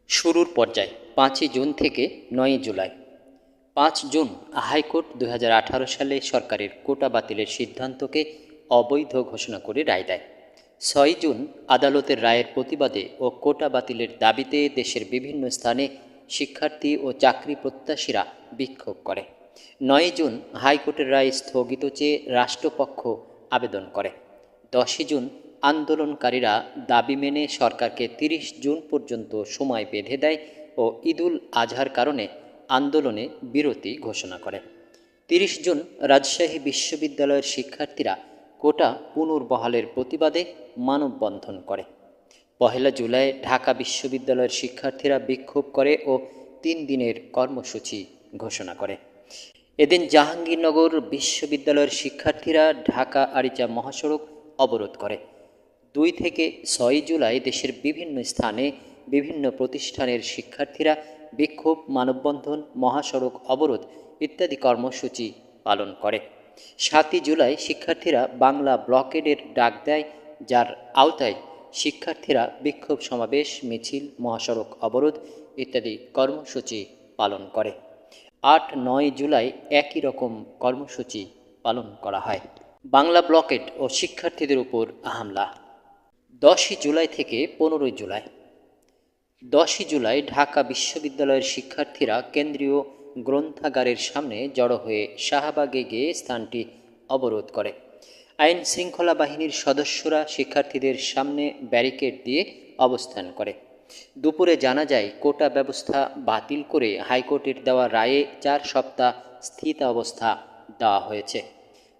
শুরুর পর্যায়ে 5ই জুন থেকে 9ই জুলাই। 5 জুন হাইকোর্ট 2018 সালে সরকারের কোটা বাতিলের সিদ্ধান্তকে অবৈধ ঘোষণা করে রায় দেয়। 6ই জুন আদালতের রায়ের প্রতিবাদে ও কোটা বাতিলের দাবিতে দেশের বিভিন্ন স্থানে শিক্ষার্থী ও চাকরি প্রত্যাশীরা বিক্ষোভ করে। 9ই জুন হাইকোর্টের রায় স্থগিত চেয়ে রাষ্ট্রপক্ষ আবেদন করে। 10ই জুন আন্দোলনকারীরা দাবি মেনে সরকারকে 30 জুন পর্যন্ত সময় বেঁধে দেয় ও ঈদুল আজহার কারণে আন্দোলনে বিরতি ঘোষণা করে। 30 জুন রাজশাহী বিশ্ববিদ্যালয়ের শিক্ষার্থীরা কোটা পুনর্বহালের প্রতিবাদে মানববন্ধন করে। 1 জুলাই ঢাকা বিশ্ববিদ্যালয়ের শিক্ষার্থীরা বিক্ষোভ করে ও 3 দিনের কর্মসূচি ঘোষণা করে। এদিন জাহাঙ্গীরনগর বিশ্ববিদ্যালয়ের শিক্ষার্থীরা ঢাকা আরিচা মহাসড়ক অবরোধ করে। 2 থেকে 6 জুলাই দেশের বিভিন্ন স্থানে বিভিন্ন প্রতিষ্ঠানের শিক্ষার্থীরা বিক্ষোভ, মানববন্ধন, মহাসড়ক অবরোধ ইত্যাদি কর্মসূচি পালন করে। 7 জুলাই শিক্ষার্থীরা বাংলা ব্লকেডের ডাক দেয়, যার আওতায় শিক্ষার্থীরা বিক্ষোভ সমাবেশ, মিছিল, মহাসড়ক অবরোধ ইত্যাদি কর্মসূচি পালন করে। 8-9 জুলাই একই রকম কর্মসূচি পালন করা হয়। বাংলা ব্লকেড ও শিক্ষার্থীদের উপর হামলা। 10 জুলাই থেকে 15 জুলাই। 10 জুলাই ঢাকা বিশ্ববিদ্যালয়ের শিক্ষার্থীরা কেন্দ্রীয় গ্রন্থাগারের সামনে জড়ো হয়ে শাহবাগে গিয়ে স্থানটি অবরোধ করে। আইন শৃঙ্খলা বাহিনীর সদস্যরা শিক্ষার্থীদের সামনে ব্যারিকেড দিয়ে অবস্থান করে। দুপুরে জানা যায়, কোটা ব্যবস্থা বাতিল করে হাইকোর্টের দেওয়া রায়ে 4 সপ্তাহ স্থিতাবস্থা দেওয়া হয়েছে।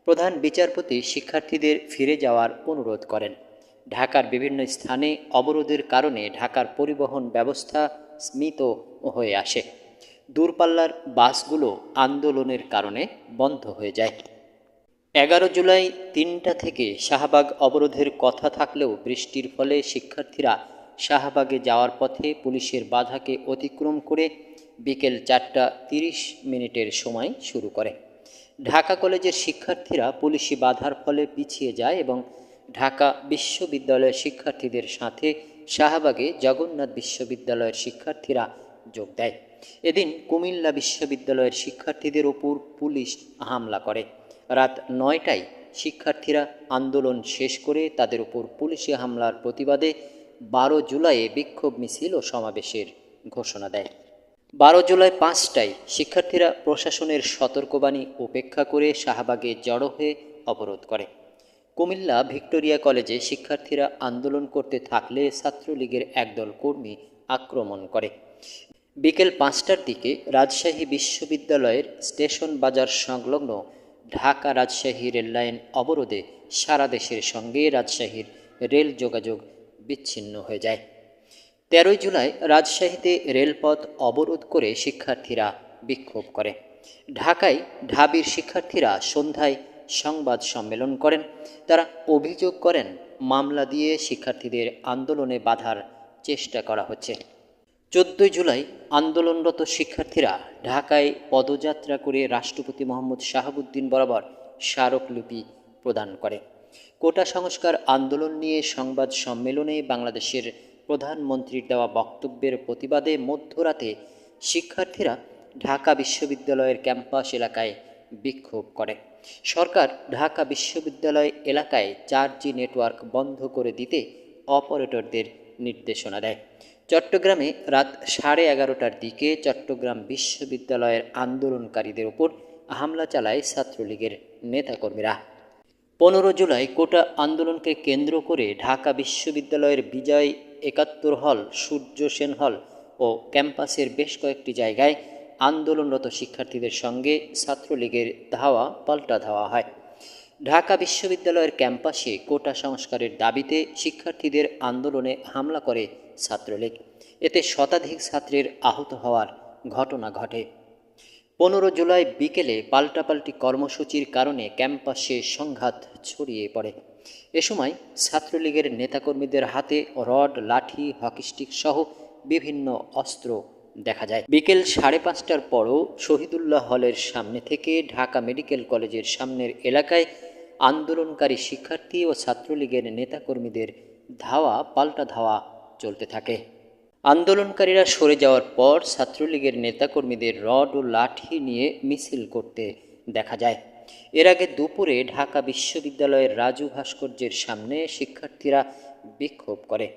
প্রধান বিচারপতি শিক্ষার্থীদের ফিরে যাওয়ার অনুরোধ করেন। ঢাকার বিভিন্ন স্থানে অবরোধের কারণে ঢাকার পরিবহন ব্যবস্থা স্মিত হয়ে আসে। দূরপাল্লার বাসগুলো আন্দোলনের কারণে বন্ধ হয়ে যায়। 11 জুলাই 3টা থেকে শাহবাগ অবরোধের কথা থাকলেও বৃষ্টির ফলে শিক্ষার্থীরা শাহবাগে যাওয়ার পথে পুলিশের বাধাকে অতিক্রম করে বিকেল 4টা 30 সময় শুরু করে। ঢাকা কলেজের শিক্ষার্থীরা পুলিশি বাধার ফলে পিছিয়ে যায় এবং ঢাকা বিশ্ববিদ্যালয়ের শিক্ষার্থীদের সাথে শাহবাগে জগন্নাথ বিশ্ববিদ্যালয়ের শিক্ষার্থীরা যোগ দেয়। এদিন কুমিল্লা বিশ্ববিদ্যালয়ের শিক্ষার্থীদের ওপর পুলিশ হামলা করে। রাত 9টায় শিক্ষার্থীরা আন্দোলন শেষ করে তাদের উপর পুলিশি হামলার প্রতিবাদে 12 জুলাইয়ে বিক্ষোভ মিছিল ও সমাবেশের ঘোষণা দেয়। 12 জুলাই 5টায় শিক্ষার্থীরা প্রশাসনের সতর্কবাণী উপেক্ষা করে শাহবাগে জড়ো হয়ে অবরোধ করে। কুমিল্লা ভিক্টোরিয়া কলেজে শিক্ষার্থীরা আন্দোলন করতে থাকলে ছাত্রলীগের একদল কর্মী আক্রমণ করে। বিকেল 5টার দিকে রাজশাহী বিশ্ববিদ্যালয়ের স্টেশন বাজার সংলগ্ন ঢাকা রাজশাহী রেললাইন অবরোধে সারা দেশের সঙ্গে রাজশাহীর রেল যোগাযোগ বিচ্ছিন্ন হয়ে যায়। 13 জুলাই রাজশাহীতে রেলপথ অবরোধ করে শিক্ষার্থীরা বিক্ষোভ করে। ঢাকায় ঢাবির শিক্ষার্থীরা সন্ধ্যায় সংবাদ সম্মেলন করেন। তারা অভিযোগ করেন, মামলা দিয়ে শিক্ষার্থীদের আন্দোলনে বাধার চেষ্টা করা হচ্ছে। 14 জুলাই আন্দোলনরত শিক্ষার্থীরা ঢাকায় পদযাত্রা করে রাষ্ট্রপতি মোহাম্মদ শাহাবুদ্দিন বরাবর স্মারকলিপি প্রদান করে। কোটা সংস্কার আন্দোলন নিয়ে সংবাদ সম্মেলনে বাংলাদেশের প্রধানমন্ত্রীর দেওয়া বক্তব্যের প্রতিবাদে মধ্যরাতে শিক্ষার্থীরা ঢাকা বিশ্ববিদ্যালয়ের ক্যাম্পাস এলাকায় বিক্ষোভ করে। সরকার ঢাকা বিশ্ববিদ্যালয় এলাকায় 4G নেটওয়ার্ক বন্ধ করে দিতে অপারেটরদের নির্দেশনা দেয়। চট্টগ্রামে রাত 11:30টার দিকে চট্টগ্রাম বিশ্ববিদ্যালয়ের আন্দোলনকারীদের উপর হামলা চালায় ছাত্রলীগের নেতাকর্মীরা। 15 জুলাই কোটা আন্দোলনকে কেন্দ্র করে ঢাকা বিশ্ববিদ্যালয়ের বিজয় 71 হল, সূর্য সেন হল ও ক্যাম্পাসের বেশ কয়েকটি জায়গায় আন্দোলনরত শিক্ষার্থীদের সঙ্গে ছাত্রলীগের ধাওয়া পাল্টা ধাওয়া হয়। ঢাকা বিশ্ববিদ্যালয়ের ক্যাম্পাসে কোটা সংস্কারের দাবিতে শিক্ষার্থীদের আন্দোলনে হামলা করে ছাত্রলীগ। এতে শতাধিক ছাত্রের আহত হওয়ার ঘটনা ঘটে। 15 জুলাই বিকেলে পাল্টাপাল্টি কর্মসূচির কারণে ক্যাম্পাসে সংঘাত ছড়িয়ে পড়ে। এ সময় ছাত্রলীগের নেতাকর্মীদের হাতে রড, লাঠি, হকিস্টিক সহ বিভিন্ন অস্ত্র দেখা যায়। বিকেল 5:30টার পরও শহীদুল্লাহ হলের সামনে থেকে ঢাকা মেডিকেল কলেজের সামনের এলাকায় আন্দোলনকারী শিক্ষার্থী ও ছাত্রলীগের নেতাকর্মীদের ধাওয়া পাল্টা ধাওয়া চলতে থাকে। আন্দোলনকারীরা সরে যাওয়ার পর ছাত্রলীগের নেতাকর্মীদের রড ও লাঠি নিয়ে মিছিল করতে দেখা যায়। এর আগে দুপুরে ঢাকা বিশ্ববিদ্যালয়ের রাজু ভাস্কর্যের সামনে শিক্ষার্থীরা বিক্ষোভ করে।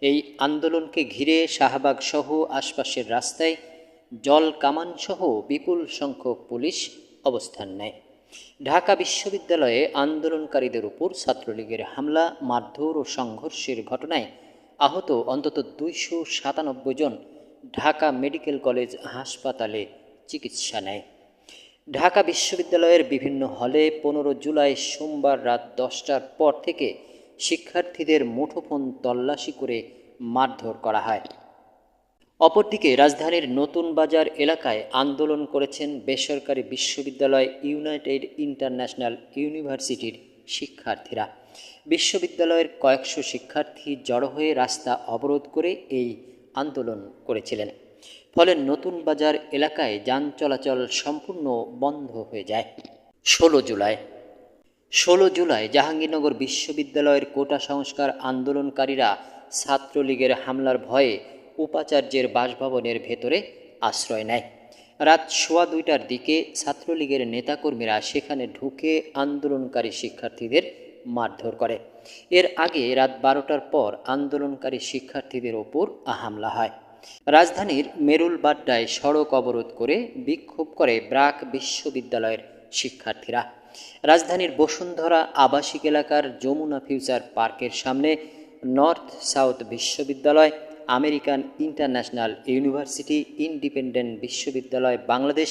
এই আন্দোলনকে ঘিরে শাহবাগ সহ আশপাশের রাস্তায় জল কামান সহ বিপুল সংখ্যক পুলিশ অবস্থান নেয়। ঢাকা বিশ্ববিদ্যালয়ে আন্দোলনকারীদের উপর ছাত্রলীগের হামলা, মারধর ও সংঘর্ষের ঘটনায় আহত অন্তত 297 জন ঢাকা মেডিকেল কলেজ হাসপাতালে চিকিৎসা নেয়। ঢাকা বিশ্ববিদ্যালয়ের বিভিন্ন হলে 15 জুলাই সোমবার রাত 10টার পর থেকে শিক্ষার্থীদের মুঠোফোন তল্লাশি করে মারধর করা হয়। অপরদিকে রাজধানীর নতুন বাজার এলাকায় আন্দোলন করেছেন বেসরকারি বিশ্ববিদ্যালয় ইউনাইটেড ইন্টারন্যাশনাল ইউনিভার্সিটির শিক্ষার্থীরা। বিশ্ববিদ্যালয়ের কয়েকশো শিক্ষার্থী জড়ো হয়ে রাস্তা অবরোধ করে এই আন্দোলন করেছিলেন। ফলে নতুন বাজার এলাকায় যান চলাচল সম্পূর্ণ বন্ধ হয়ে যায়। 16 জুলাই জাহাঙ্গীরনগর বিশ্ববিদ্যালয়ের কোটা সংস্কার আন্দোলনকারীরা ছাত্রলীগের হামলার ভয়ে উপাচার্যের বাসভবনের ভেতরে আশ্রয় নেয়। রাত 2:15টার দিকে ছাত্রলীগের নেতাকর্মীরা সেখানে ঢুকে আন্দোলনকারী শিক্ষার্থীদের মারধর করে। এর আগে রাত 12টার পর আন্দোলনকারী শিক্ষার্থীদের ওপর হামলা হয়। রাজধানীর মেরুলবাড্ডায় সড়ক অবরোধ করে বিক্ষোভ করে ব্র্যাক বিশ্ববিদ্যালয়ের শিক্ষার্থীরা। রাজধানীর বসুন্ধরা আবাসিক এলাকার যমুনা ফিউচার পার্কের সামনে নর্থ সাউথ বিশ্ববিদ্যালয়, আমেরিকান ইন্টারন্যাশনাল ইউনিভার্সিটি, ইন্ডিপেন্ডেন্ট বিশ্ববিদ্যালয় Bangladesh,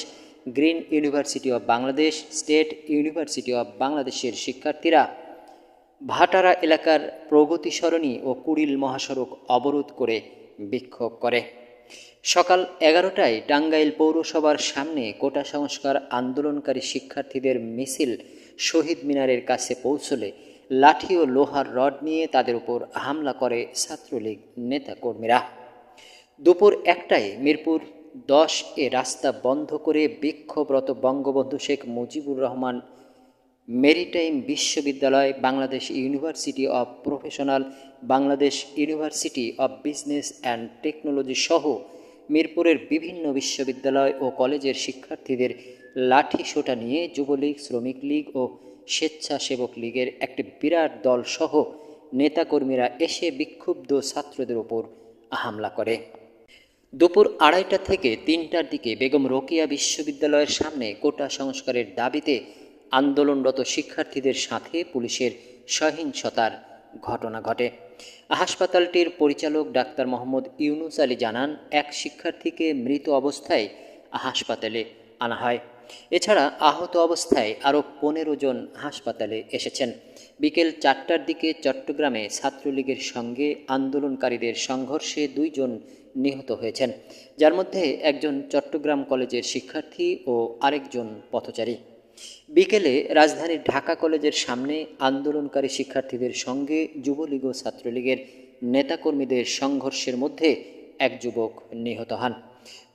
green university of Bangladesh, state university of বাংলাদেশের শিক্ষার্থীরা ভাটারা এলাকার প্রগতি সরণি ও কুড়িল মহাসড়ক অবরোধ করে বিক্ষোভ করে। সকাল 11টায় টাঙ্গাইল পৌরসভার সামনে কোটা সংস্কার আন্দোলনকারী শিক্ষার্থীদের মিছিল শহীদ মিনারের কাছে পৌঁছলে লাঠি ও লোহার রড নিয়ে তাদের উপর হামলা করে ছাত্রলীগ নেতাকর্মীরা। দুপুর 1টায় মিরপুর 10 এ রাস্তা বন্ধ করে বিক্ষোভরত বঙ্গবন্ধু শেখ মুজিবুর রহমান মেরিটাইম বিশ্ববিদ্যালয়, Bangladesh University of professional, Bangladesh University of Business and Technology সহ মিরপুরের বিভিন্ন বিশ্ববিদ্যালয় ও কলেজের শিক্ষার্থীদের লাঠি সোঁটা নিয়ে যুবলীগ, শ্রমিক লীগ ও স্বেচ্ছাসেবক লীগের একটি বিরাট দল সহ নেতাকর্মীরা এসে বিক্ষুব্ধ ছাত্রদের ওপর হামলা করে। দুপুর 2:30 থেকে 3টার দিকে বেগম রোকেয়া বিশ্ববিদ্যালয়ের সামনে কোটা সংস্কারের দাবিতে আন্দোলনরত শিক্ষার্থীদের সাথে পুলিশের সহিংসতার ঘটনা ঘটে। হাসপাতালটির পরিচালক ডাক্তার মোহাম্মদ ইউনুস আলী জানান, এক শিক্ষার্থীকে মৃত অবস্থায় হাসপাতালে আনা হয়। এছাড়া আহত অবস্থায় আরও 15 জন হাসপাতালে এসেছেন। বিকেল 4টার দিকে চট্টগ্রামে ছাত্রলীগের সঙ্গে আন্দোলনকারীদের সংঘর্ষে 2 জন নিহত হয়েছেন, যার মধ্যে একজন চট্টগ্রাম কলেজের শিক্ষার্থী ও আরেকজন পথচারী। বিকেলে রাজধানীর ঢাকা কলেজের সামনে আন্দোলনকারী শিক্ষার্থীদের সঙ্গে যুবলীগ ও ছাত্রলীগের নেতাকর্মীদের সংঘর্ষের মধ্যে এক যুবক নিহত হন।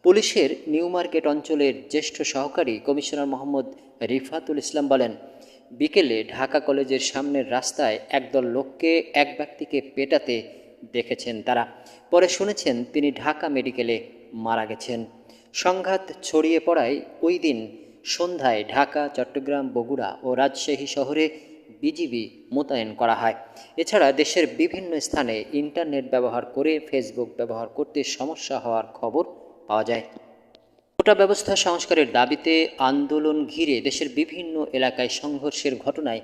পুলিশের নিউ মার্কেট অঞ্চলের জ্যেষ্ঠ সহকারী কমিশনার মোহাম্মদ রিফাতুল ইসলাম বলেন, বিকেলে ঢাকা কলেজের সামনের রাস্তায় একদল লোককে এক ব্যক্তিকে পেটাতে দেখেছেন তারা। পরে শুনেছেন তিনি ঢাকা মেডিকেলে মারা গেছেন। সংঘাত ছড়িয়ে পড়ায় ওই দিন সন্ধ্যায় ঢাকা, চট্টগ্রাম, বগুড়া ও রাজশাহী শহরে বিজিবি মোতায়েন করা হয়। এছাড়া দেশের বিভিন্ন স্থানে ইন্টারনেট ব্যবহার করে ফেসবুক ব্যবহার করতে সমস্যা হওয়ার খবর পাওয়া যায়। কোটা ব্যবস্থা সংস্কারের দাবিতে আন্দোলন ঘিরে দেশের বিভিন্ন এলাকায় সংঘর্ষের ঘটনায়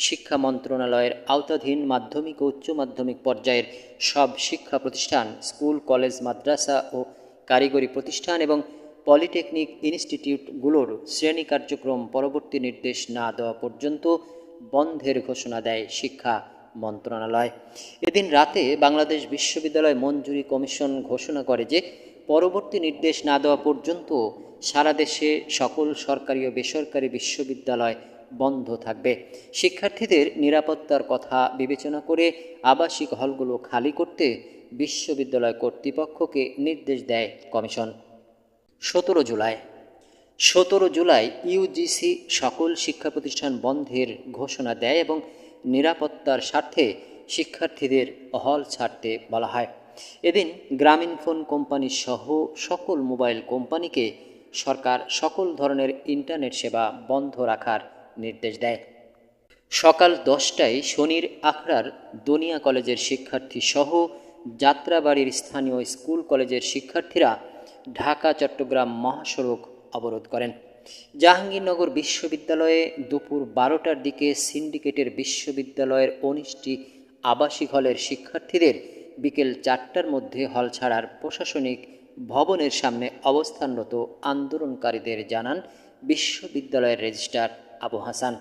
শিক্ষা মন্ত্রণালয়ের আওতাধীন মাধ্যমিক ও উচ্চ মাধ্যমিক পর্যায়ের সব শিক্ষা প্রতিষ্ঠান, স্কুল, কলেজ, মাদ্রাসা ও কারিগরি প্রতিষ্ঠান এবং পলিটেকনিক ইনস্টিটিউটগুলোর শ্রেণী কার্যক্রম পরবর্তী নির্দেশ না দেওয়া পর্যন্ত বন্ধের ঘোষণা দেয় শিক্ষা মন্ত্রণালয়। এদিন রাতে বাংলাদেশ বিশ্ববিদ্যালয় মঞ্জুরি কমিশন ঘোষণা করে যে পরবর্তী নির্দেশ না দেওয়া পর্যন্ত সারা দেশে সকল সরকারি ও বেসরকারি বিশ্ববিদ্যালয় বন্ধ থাকবে। শিক্ষার্থীদের নিরাপত্তার কথা বিবেচনা করে আবাসিক হলগুলো খালি করতে বিশ্ববিদ্যালয় কর্তৃপক্ষকে নির্দেশ দেয় কমিশন। 17 জুলাই ইউজিসি সকল শিক্ষা প্রতিষ্ঠান বন্ধের ঘোষণা দেয় এবং নিরাপত্তার স্বার্থে শিক্ষার্থীদের হল ছাড়তে বলা হয়। এদিন গ্রামীণফোন কোম্পানি সহ সকল মোবাইল কোম্পানিকে সরকার সকল ধরনের ইন্টারনেট সেবা বন্ধ রাখার নির্দেশ দেয়। সকাল 10টায় শনির আখড়ার দনিয়া কলেজের শিক্ষার্থী সহ যাত্রাবাড়ির স্থানীয় স্কুল কলেজের শিক্ষার্থীরা ঢাকা চট্টগ্রাম মহাসড়ক অবরোধ করেন। জাহাঙ্গীরনগর বিশ্ববিদ্যালয়ে দুপুর 12টার দিকে সিন্ডিকেটের বিশ্ববিদ্যালয়ের 19টি আবাসিক হলের শিক্ষার্থীদের বিকেল 4টার মধ্যে হল ছাড়ার প্রশাসনিক ভবনের সামনে অবস্থানরত আন্দোলনকারীদের জানান বিশ্ববিদ্যালয়ের রেজিস্ট্রার আবু হাসান।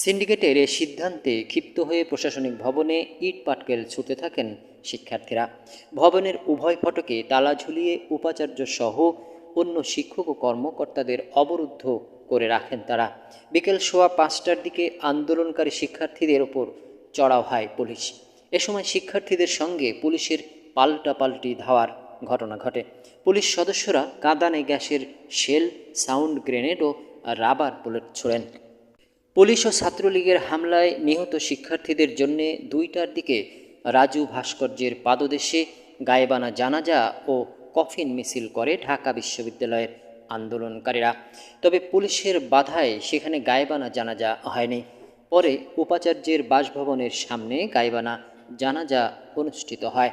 সিন্ডিকেটের এ সিদ্ধান্তে ক্ষিপ্ত হয়ে প্রশাসনিক ভবনে ইট পাটকেল ছুঁতে থাকেন শিক্ষার্থীরা। ভবনের উভয় ফটকে তালা ঝুলিয়ে উপাচার্য সহ অন্য শিক্ষক ও কর্মকর্তাদের অবরুদ্ধ করে রাখেন তারা। বিকেল 5:15টার দিকে আন্দোলনকারী শিক্ষার্থীদের ওপর চড়াও হয় পুলিশ। এ সময় শিক্ষার্থীদের সঙ্গে পুলিশের পাল্টাপাল্টি ধাওয়ার ঘটনা ঘটে। পুলিশ সদস্যরা কাঁদানে গ্যাসের শেল, সাউন্ড গ্রেনেড ও রাবার বুলেট ছোড়েন। পুলিশ ও ছাত্রলীগের হামলায় নিহত শিক্ষার্থীদের জন্য 2টার দিকে রাজু ভাস্কর্যের পাদদেশে গায়েবানা জানাজা ও কফিন মিছিল করে ঢাকা বিশ্ববিদ্যালয়ের আন্দোলনকারীরা। তবে পুলিশের বাধায় সেখানে গায়েবানা জানাজা হয়নি। পরে উপাচার্যের বাসভবনের সামনে গায়েবানা জানাজা অনুষ্ঠিত হয়।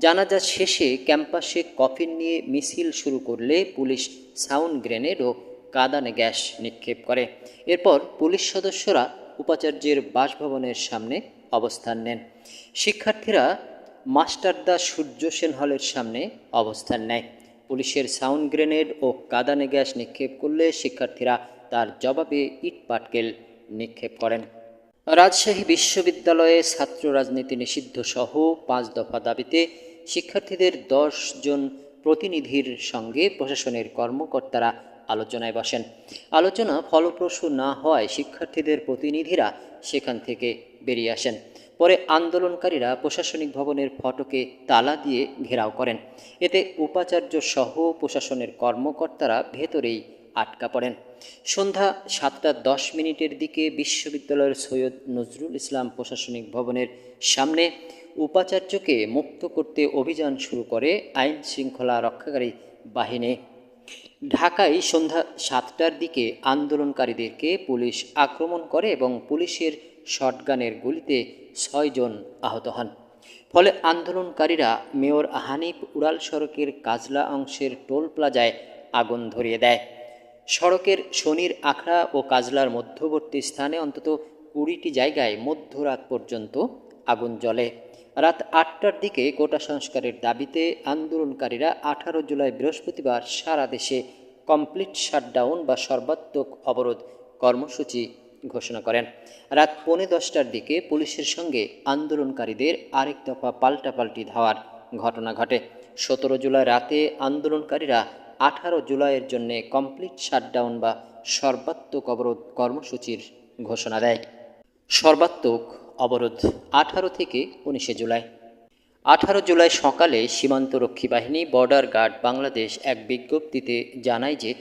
জানাজা শেষে ক্যাম্পাসে কফিন নিয়ে মিছিল শুরু করলে পুলিশ সাউন্ড গ্রেনেড ও কাঁদানে গ্যাস নিক্ষেপ করে। এরপর পুলিশ সদস্যরা উপাচার্যের বাসভবনের সামনে অবস্থান নেন। শিক্ষার্থীরা মাস্টারদা সূর্য সেন হলের সামনে অবস্থান নেয়। পুলিশের সাউন্ড গ্রেনেড ও কাঁদানে গ্যাস নিক্ষেপ করলে শিক্ষার্থীরা তার জবাবে ইট পাটকেল নিক্ষেপ করেন। রাজশাহী বিশ্ববিদ্যালয়ে ছাত্র রাজনীতি নিষিদ্ধ সহ 5 দফা দাবিতে শিক্ষার্থীদের 10 জন প্রতিনিধির সঙ্গে প্রশাসনের কর্মকর্তারা আলোচনায় বসেন। আলোচনা ফলপ্রসূ না হওয়ায় শিক্ষার্থীদের প্রতিনিধিরা সেখান থেকে বেরিয়ে আসেন। পরে আন্দোলনকারীরা প্রশাসনিক ভবনের ফটকে তালা দিয়ে ঘেরাও করেন। এতে উপাচার্য সহ প্রশাসনের কর্মকর্তারা ভেতরেই আটকা পড়েন। সন্ধ্যা 7:10 দিকে বিশ্ববিদ্যালয়ের সৈয়দ নজরুল ইসলাম প্রশাসনিক ভবনের সামনে উপাচার্যকে মুক্ত করতে অভিযান শুরু করে আইন শৃঙ্খলা রক্ষাকারী বাহিনী। ঢাকায় সন্ধ্যা 7টার দিকে আন্দোলনকারীদেরকে পুলিশ আক্রমণ করে এবং পুলিশের শটগানের গুলিতে 6 জন আহত হন। ফলে আন্দোলনকারীরা মেয়র হানিফ উড়াল সড়কের কাজলা অংশের টোল প্লাজায় আগুন ধরিয়ে দেয়। সড়কের শনির আখড়া ও কাজলার মধ্যবর্তী স্থানে অন্তত 20টি জায়গায় মধ্যরাত পর্যন্ত আগুন জ্বলে। রাত 8টার দিকে কোটা সংস্কারের দাবিতে আন্দোলনকারীরা 18 জুলাই বৃহস্পতিবার সারা দেশে কমপ্লিট শাটডাউন বা সর্বাত্মক অবরোধ কর্মসূচি ঘোষণা করেন। রাত 9:10টার দিকে পুলিশের সঙ্গে আন্দোলনকারীদের আরেক দফা পাল্টাপাল্টি ধাওয়ার ঘটনা ঘটে। 17 জুলাই রাতে আন্দোলনকারীরা 18 জুলাইয়ের জন্য কমপ্লিট শাটডাউন বা সর্বাত্মক অবরোধ কর্মসূচির ঘোষণা দেয়। সর্বাত্মক অবরোধ 18 থেকে 19 জুলাই। 18 জুলাই সকালে সীমান্তরক্ষী বাহিনী বর্ডার গার্ড বাংলাদেশ এক বিজ্ঞপ্তিতে জানায় যে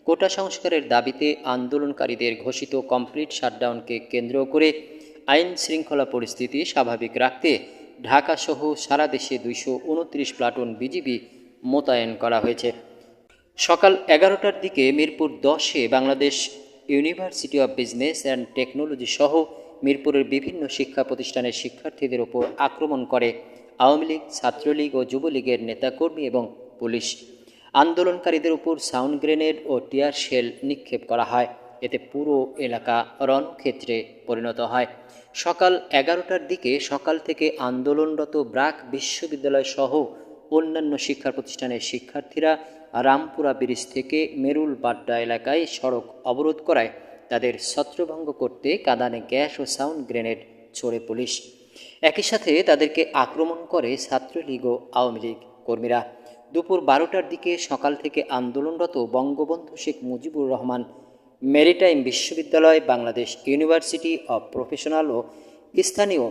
কোটা সংস্কারের দাবিতে আন্দোলনকারীদের ঘোষিত কমপ্লিট শাটডাউনকে কেন্দ্র করে আইন শৃঙ্খলা পরিস্থিতি স্বাভাবিক রাখতে ঢাকাসহ সারা দেশে 229 প্লাটুন বিজিবি মোতায়েন করা হয়েছে। সকাল 11টার দিকে মিরপুর 10-এ Bangladesh University of Business and Technology সহ মিরপুরের বিভিন্ন শিক্ষা প্রতিষ্ঠানের শিক্ষার্থীদের ওপর আক্রমণ করে আওয়ামী লীগ, ছাত্রলীগ ও যুবলীগের নেতাকর্মী এবং পুলিশ। আন্দোলনকারীদের উপর সাউন্ড গ্রেনেড ও টিয়ার শেল নিক্ষেপ করা হয়। এতে পুরো এলাকা রণক্ষেত্রে পরিণত হয়। সকাল 11টার দিকে সকাল থেকে আন্দোলনরত ব্র্যাক বিশ্ববিদ্যালয় সহ অন্যান্য শিক্ষা প্রতিষ্ঠানের শিক্ষার্থীরা রামপুরা ব্রিজ থেকে মেরুল বাড্ডা এলাকায় সড়ক অবরোধ করায় তাদের ছত্রভঙ্গ করতে কাঁদানে গ্যাস ও সাউন্ড গ্রেনেড ছোড়ে পুলিশ। একই সাথে তাদেরকে আক্রমণ করে ছাত্রলীগ ও আওয়ামী লীগ কর্মীরা। দুপুর 12টার দিকে সকাল থেকে আন্দোলনরত বঙ্গবন্ধু শেখ মুজিবুর রহমান মেরিটাইম বিশ্ববিদ্যালয়, বাংলাদেশ ইউনিভার্সিটি অব প্রফেশনাল ও স্থানীয়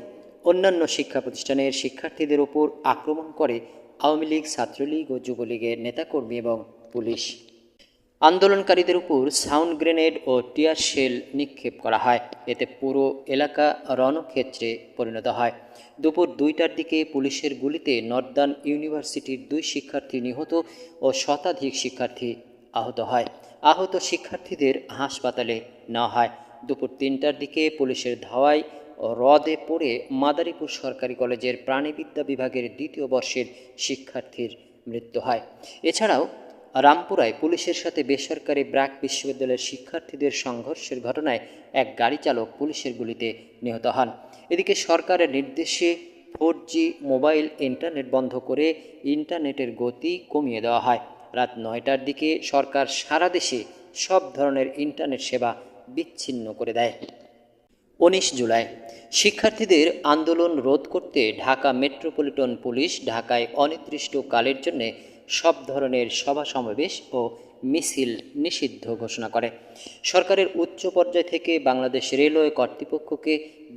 অন্যান্য শিক্ষা প্রতিষ্ঠানের শিক্ষার্থীদের ওপর আক্রমণ করে আওয়ামী লীগ, ছাত্রলীগ ও যুবলীগের নেতাকর্মী এবং পুলিশ। আন্দোলনকারীদের উপর সাউন্ড গ্রেনেড ও টিয়ার শেল নিক্ষেপ করা হয়। এতে পুরো এলাকা রণক্ষেত্রে পরিণত হয়। দুপুর 2টার দিকে পুলিশের গুলিতে নর্দার্ন ইউনিভার্সিটির 2 শিক্ষার্থী নিহত ও শতাধিক শিক্ষার্থী আহত হয়। আহত শিক্ষার্থীদের হাসপাতালে নেওয়া হয়। দুপুর 3টার দিকে পুলিশের ধাওয়ায় হ্রদে পড়ে মাদারীপুর সরকারি কলেজের প্রাণিবিদ্যা বিভাগের 2য় বর্ষের শিক্ষার্থীর মৃত্যু হয়। এছাড়াও রামপুরায় পুলিশের সাথে বেসরকারি ব্র্যাক বিশ্ববিদ্যালয়ের শিক্ষার্থীদের সংঘর্ষের ঘটনায় এক গাড়ি চালক পুলিশের গুলিতে নিহত হন। এদিকে সরকারের নির্দেশে 4G মোবাইল ইন্টারনেট বন্ধ করে ইন্টারনেটের গতি কমিয়ে দেওয়া হয়। রাত 9টার দিকে সরকার সারা দেশে সব ধরনের ইন্টারনেট সেবা বিচ্ছিন্ন করে দেয়। 19 জুলাই শিক্ষার্থীদের আন্দোলন রোধ করতে ঢাকা মেট্রোপলিটন পুলিশ ঢাকায় অনির্দিষ্টকালের জন্য সব ধরনের সভা সমাবেশ ও মিছিল নিষিদ্ধ ঘোষণা করে। সরকারের উচ্চ পর্যায় থেকে বাংলাদেশ রেলওয়ে কর্তৃপক্ষকে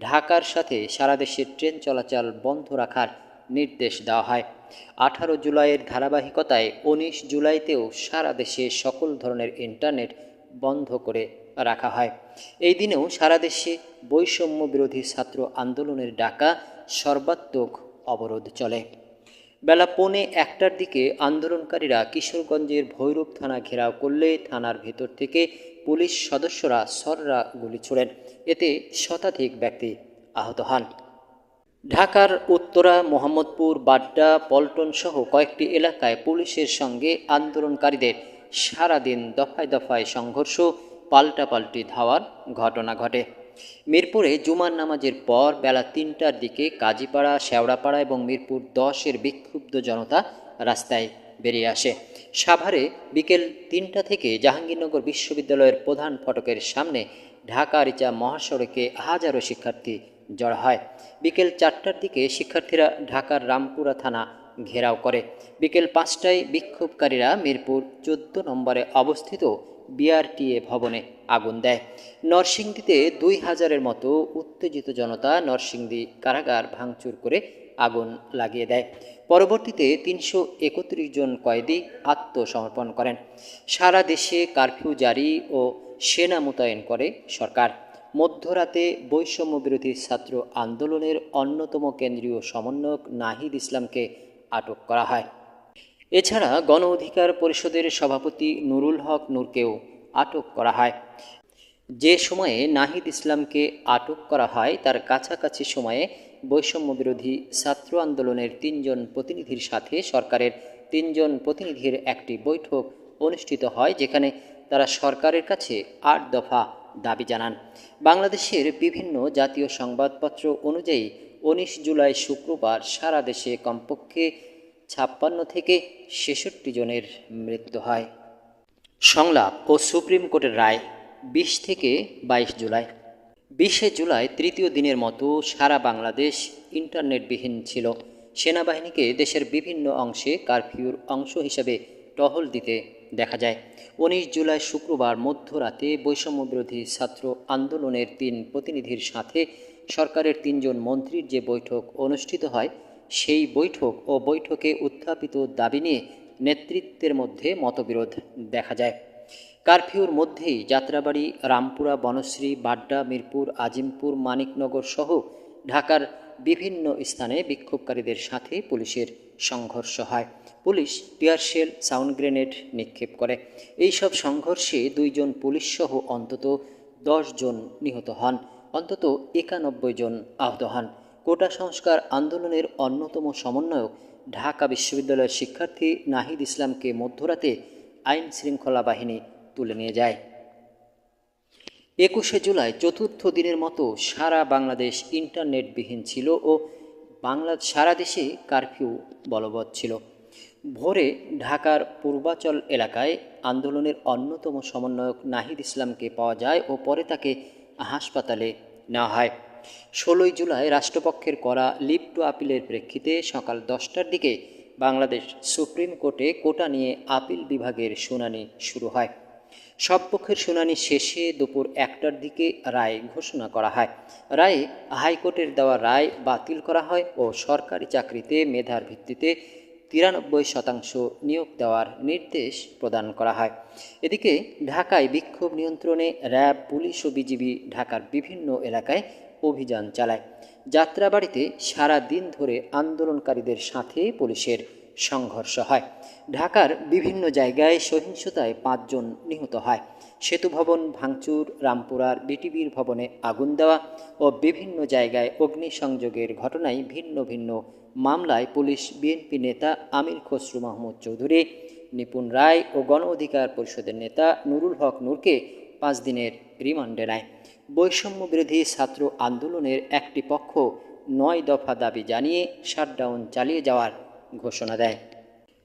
ঢাকার সাথে সারা দেশের ট্রেন চলাচল বন্ধ রাখার নির্দেশ দেওয়া হয়। 18 জুলাইয়ের ধারাবাহিকতায় 19 জুলাইতেও সারা দেশে সকল ধরনের ইন্টারনেট বন্ধ করে রাখা হয়। এই দিনেও সারা দেশে বৈষম্য বিরোধী ছাত্র আন্দোলনের ডাকা সর্বাত্মক অবরোধ চলে। বেলা 1:45টার দিকে আন্দোলনকারীরা কিশোরগঞ্জের ভৈরব থানা ঘেরাও করলে থানার ভেতর থেকে পুলিশ সদস্যরা সররা গুলি ছোড়েন। এতে শতাধিক ব্যক্তি আহত হন। ঢাকার উত্তরা, মোহাম্মদপুর, বাড্ডা, পল্টন সহ কয়েকটি এলাকায় পুলিশের সঙ্গে আন্দোলনকারীদের সারাদিন দফায় দফায় সংঘর্ষ, পাল্টাপাল্টি ধাওয়ার ঘটনা ঘটে। মিরপুরে জুমার নামাজের পর বেলা 3টার দিকে কাজীপাড়া, শেওড়াপাড়া এবং মিরপুর 10-এর বিক্ষুব্ধ জনতা রাস্তায় বেরিয়ে আসে। সাভারে বিকেল 3টা থেকে জাহাঙ্গীরনগর বিশ্ববিদ্যালয়ের প্রধান ফটকের সামনে ঢাকা-আরিচা মহাসড়কে হাজারো শিক্ষার্থী জড়ো হয়। বিকেল 4টার দিকে শিক্ষার্থীরা ঢাকার রামপুরা থানা ঘেরাও করে। বিকেল 5টায় বিক্ষোভকারীরা মিরপুর 14 নম্বরে অবস্থিত বিআরটিএ ভবনে আগুন দেয়। নরসিংদীতে 2000-এর মতো উত্তেজিত জনতা নরসিংদী কারাগার ভাঙচুর করে আগুন লাগিয়ে দেয়। পরবর্তীতে 331 জন কয়েদি আত্মসমর্পণ করেন। সারা দেশে কারফিউ জারি ও সেনা মোতায়েন করে সরকার। মধ্যরাতে বৈষম্য বিরোধী ছাত্র আন্দোলনের অন্যতম কেন্দ্রীয় সমন্বয়ক নাহিদ ইসলামকে আটক করা হয়। এছাড়া গণ অধিকার পরিষদের সভাপতি নুরুল হক নূরকেও আটক করা হয়। যে সময়ে নাহিদ ইসলামকে আটক করা হয় তার কাছাকাছি সময়ে বৈষম্য বিরোধী ছাত্র আন্দোলনের 3 জন প্রতিনিধির সাথে সরকারের 3 জন প্রতিনিধির একটি বৈঠক অনুষ্ঠিত হয়, যেখানে তারা সরকারের কাছে 8 দফা দাবি জানান। বাংলাদেশের বিভিন্ন জাতীয় সংবাদপত্র অনুযায়ী 19 জুলাই শুক্রবার সারা দেশে কমপক্ষে 56 থেকে 66 জনের মৃত্যু হয়। সংলাপ ও সুপ্রিম কোর্টের রায় 20 থেকে 22 জুলাই। 20 জুলাই তৃতীয় দিনের মতো সারা বাংলাদেশ ইন্টারনেটবিহীন ছিল। সেনাবাহিনীকে দেশের বিভিন্ন অংশে কারফিউর অংশ হিসেবে টহল দিতে দেখা যায়। 19 জুলাই শুক্রবার মধ্যরাতে বৈষম্য বিরোধী ছাত্র আন্দোলনের 3 প্রতিনিধির সাথে সরকারের 3 জন মন্ত্রীর যে বৈঠক অনুষ্ঠিত হয়, সেই বৈঠক ও বৈঠকে উত্থাপিত দাবি নিয়ে নেতৃত্বের মধ্যে মতবিরোধ দেখা যায়। কারফিউর মধ্যেই যাত্রাবাড়ি, রামপুরা, বনশ্রী, বাড্ডা, মিরপুর, আজিমপুর, মানিকনগর সহ ঢাকার বিভিন্ন স্থানে বিক্ষোভকারীদের সাথে পুলিশের সংঘর্ষ হয়। পুলিশ টিয়ারশেল, সাউন্ড গ্রেনেড নিক্ষেপ করে। এই সব সংঘর্ষে 2 জন পুলিশ সহ অন্তত 10 জন নিহত হন, অন্তত 91 জন আহত হন। কোটা সংস্কার আন্দোলনের অন্যতম সমন্বয়ক ঢাকা বিশ্ববিদ্যালয়ের শিক্ষার্থী নাহিদ ইসলামকে মধ্যরাতে আইন শৃঙ্খলা বাহিনী তুলে নিয়ে যায়। 21 জুলাই চতুর্থ দিনের মতো সারা বাংলাদেশ ইন্টারনেটবিহীন ছিল ও সারা দেশে কারফিউ বলবৎ ছিল। ভোরে ঢাকার পূর্বাচল এলাকায় আন্দোলনের অন্যতম সমন্বয়ক নাহিদ ইসলামকে পাওয়া যায় ও পরে তাকে হাসপাতালে নেওয়া হয়। 16 জুলাই রাষ্ট্রপক্ষের করা লিভ টু আপিলের প্রেক্ষিতে সকাল 10টার দিকে বাংলাদেশ সুপ্রিম কোর্টে কোটা নিয়ে আপিল বিভাগের শুনানি শুরু হয়। সব পক্ষের শুনানি শেষে দুপুর 1টার দিকে রায় ঘোষণা করা হয়। রায়ে হাইকোর্টের দেওয়া রায় বাতিল করা হয় ও সরকারি চাকরিতে মেধার ভিত্তিতে 93% নিয়োগ দেওয়ার নির্দেশ প্রদান করা হয়। এদিকে ঢাকায় বিক্ষোভ নিয়ন্ত্রণে র্যাব, পুলিশ ও বিজিবি ঢাকার বিভিন্ন এলাকায় অভিযান চালায়। যাত্রাবাড়িতে সারা দিন ধরে আন্দোলনকারীদের সাথে পুলিশের সংঘর্ষ হয়। ঢাকার বিভিন্ন জায়গায় সহিংসতায় 5 জন নিহত হয়। সেতু ভবন ভাঙচুর, রামপুরার বিটিভির ভবনে আগুন দেওয়া ও বিভিন্ন জায়গায় অগ্নিসংযোগের ঘটনায় ভিন্ন ভিন্ন মামলায় পুলিশ বিএনপি নেতা আমির খসরু মাহমুদ চৌধুরী, নিপুণ রায় ও গণ অধিকার পরিষদের নেতা নুরুল হক নূরকে 5 দিনের রিমান্ডে নেয়। বৈষম্য বিরোধী ছাত্র আন্দোলনের একটি পক্ষ 9 দফা দাবি জানিয়ে শাটডাউন চালিয়ে যাওয়ার ঘোষণা দেয়।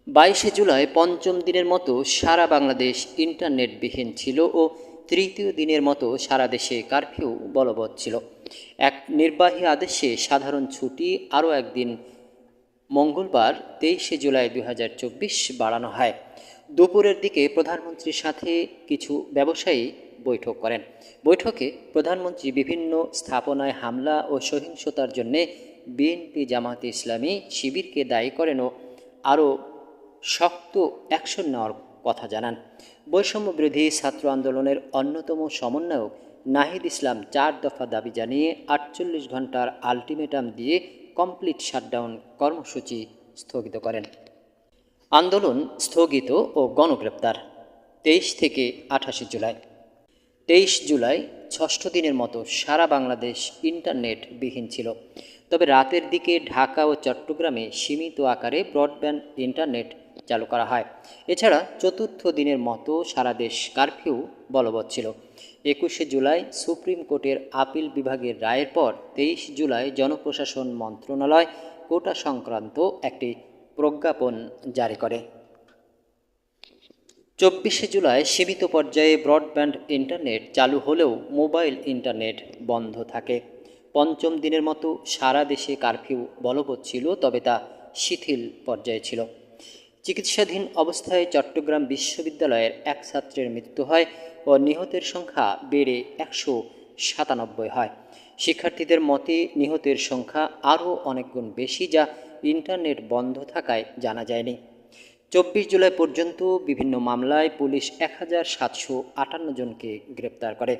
22 জুলাই পঞ্চম দিনের মতো সারা বাংলাদেশ ইন্টারনেটবিহীন ছিল ও তৃতীয় দিনের মতো সারা দেশে কারফিউ বলবৎ ছিল। এক নির্বাহী আদেশে সাধারণ ছুটি আরও একদিন মঙ্গলবার 23 জুলাই 2024 বাড়ানো হয়। দুপুরের দিকে প্রধানমন্ত্রীর সাথে কিছু ব্যবসায়ী বৈঠক করেন। বৈঠকে প্রধানমন্ত্রী বিভিন্ন স্থাপনায় হামলা ও সহিংসতার জন্য বিএনপি, জামায়াতে ইসলামী, শিবিরকে দায়ী করেন ও আরও শক্ত অ্যাকশন নেওয়ার কথা জানান। বৈষম্য বিরোধী ছাত্র আন্দোলনের অন্যতম সমন্বয়ক নাহিদ ইসলাম 4 দফা দাবি জানিয়ে 48 ঘন্টার আলটিমেটাম দিয়ে কমপ্লিট শাটডাউন কর্মসূচি স্থগিত করেন। আন্দোলন স্থগিত ও গণগ্রেপ্তার 23 থেকে 28 জুলাই। 23 জুলাই ষষ্ঠ দিনের মতো সারা বাংলাদেশ ইন্টারনেটবিহীন ছিল। তবে রাতের দিকে ঢাকা ও চট্টগ্রামে সীমিত আকারে ব্রডব্যান্ড ইন্টারনেট চালু করা হয়। এছাড়া চতুর্থ দিনের মতো সারা দেশ কারফিউ বলবৎ ছিল। 21 জুলাই সুপ্রিম কোর্টের আপিল বিভাগের রায়ের পর 23 জুলাই জনপ্রশাসন মন্ত্রণালয় কোটা সংক্রান্ত একটি প্রজ্ঞাপন জারি করে। 24 জুলাই সীমিত পর্যায়ে ব্রডব্যান্ড ইন্টারনেট চালু হলেও মোবাইল ইন্টারনেট বন্ধ থাকে। পঞ্চম দিনের মতো সারা দেশে কারফিউ বলবৎ ছিল, তবে তা শিথিল পর্যায়ে ছিল। চিকিৎসাধীন অবস্থায় চট্টগ্রাম বিশ্ববিদ্যালয়ের এক ছাত্রের মৃত্যু হয় ও নিহতের সংখ্যা বেড়ে 197 হয়। শিক্ষার্থীদের মতে নিহতের সংখ্যা আরও অনেক গুণ বেশি, যা ইন্টারনেট বন্ধ থাকায় জানা যায়নি। 24 জুলাই পর্যন্ত বিভিন্ন মামলায় পুলিশ 1758 জনকে গ্রেপ্তার করে।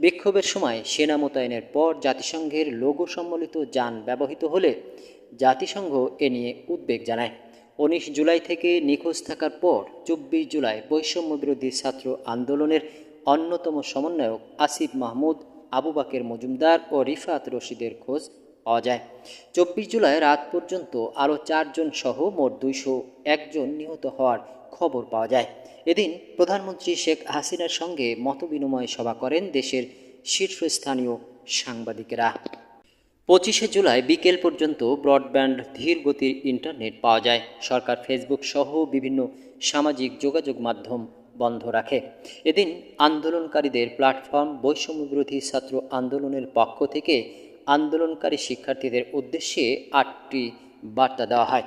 বিক্ষোভের সময় সেনা মোতায়েনের পর জাতিসংঘের লোগো সম্বলিত যান ব্যবহৃত হলে জাতিসংঘ এ নিয়ে উদ্বেগ জানায়। 19 জুলাই থেকে নিখোঁজ থাকার পর 24 জুলাই বৈষম্য বিরোধী ছাত্র আন্দোলনের অন্যতম সমন্বয়ক আসিফ মাহমুদ, আবু বাকের মজুমদার ও রিফাত রশিদের খোঁজ পাওয়া যায়। 24 জুলাই রাত পর্যন্ত আরও 4 জন সহ মোট 201 জন নিহত হওয়ার খবর পাওয়া যায়। এদিন প্রধানমন্ত্রী শেখ হাসিনার সঙ্গে মতবিনিময় সভা করেন দেশের শীর্ষস্থানীয় সাংবাদিকেরা। 25 জুলাই বিকেল পর্যন্ত ব্রডব্যান্ড ধীর গতির ইন্টারনেট পাওয়া যায়। সরকার ফেসবুক সহ বিভিন্ন সামাজিক যোগাযোগ মাধ্যম বন্ধ রাখে। এদিন আন্দোলনকারীদের প্ল্যাটফর্ম বৈষম্য বিরোধী ছাত্র আন্দোলনের পক্ষ থেকে আন্দোলনকারী শিক্ষার্থীদের উদ্দেশ্যে 8টি বার্তা দেওয়া হয়।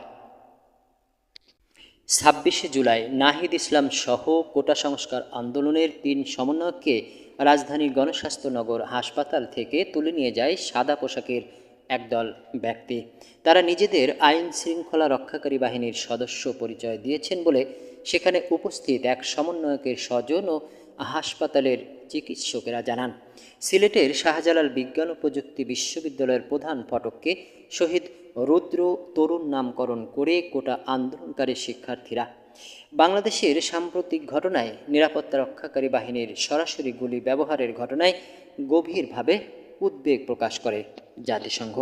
26 জুলাই নাহিদ ইসলাম সহ কোটা সংস্কার আন্দোলনের 3 সমন্বয়ককে রাজধানীর গণস্বাস্থ্য নগর হাসপাতাল থেকে তুলে নিয়ে যায় সাদা পোশাকের একদল ব্যক্তি। তারা নিজেদের আইন শৃঙ্খলা রক্ষাকারী বাহিনীর সদস্য পরিচয় দিয়েছেন বলে সেখানে উপস্থিত এক সমন্বয়কের স্বজন ও হাসপাতালের চিকিৎসকেরা জানান। সিলেটের শাহজালাল বিজ্ঞান ও প্রযুক্তি বিশ্ববিদ্যালয়ের প্রধান ফটককে শহীদ রুদ্র তরুণ নামকরণ করে কোটা আন্দোলনকারী শিক্ষার্থীরা। বাংলাদেশের সাম্প্রতিক ঘটনায় নিরাপত্তা রক্ষাকারী বাহিনীর সরাসরি গুলি ব্যবহারের ঘটনায় গভীরভাবে উদ্বেগ প্রকাশ করে জাতিসংঘ।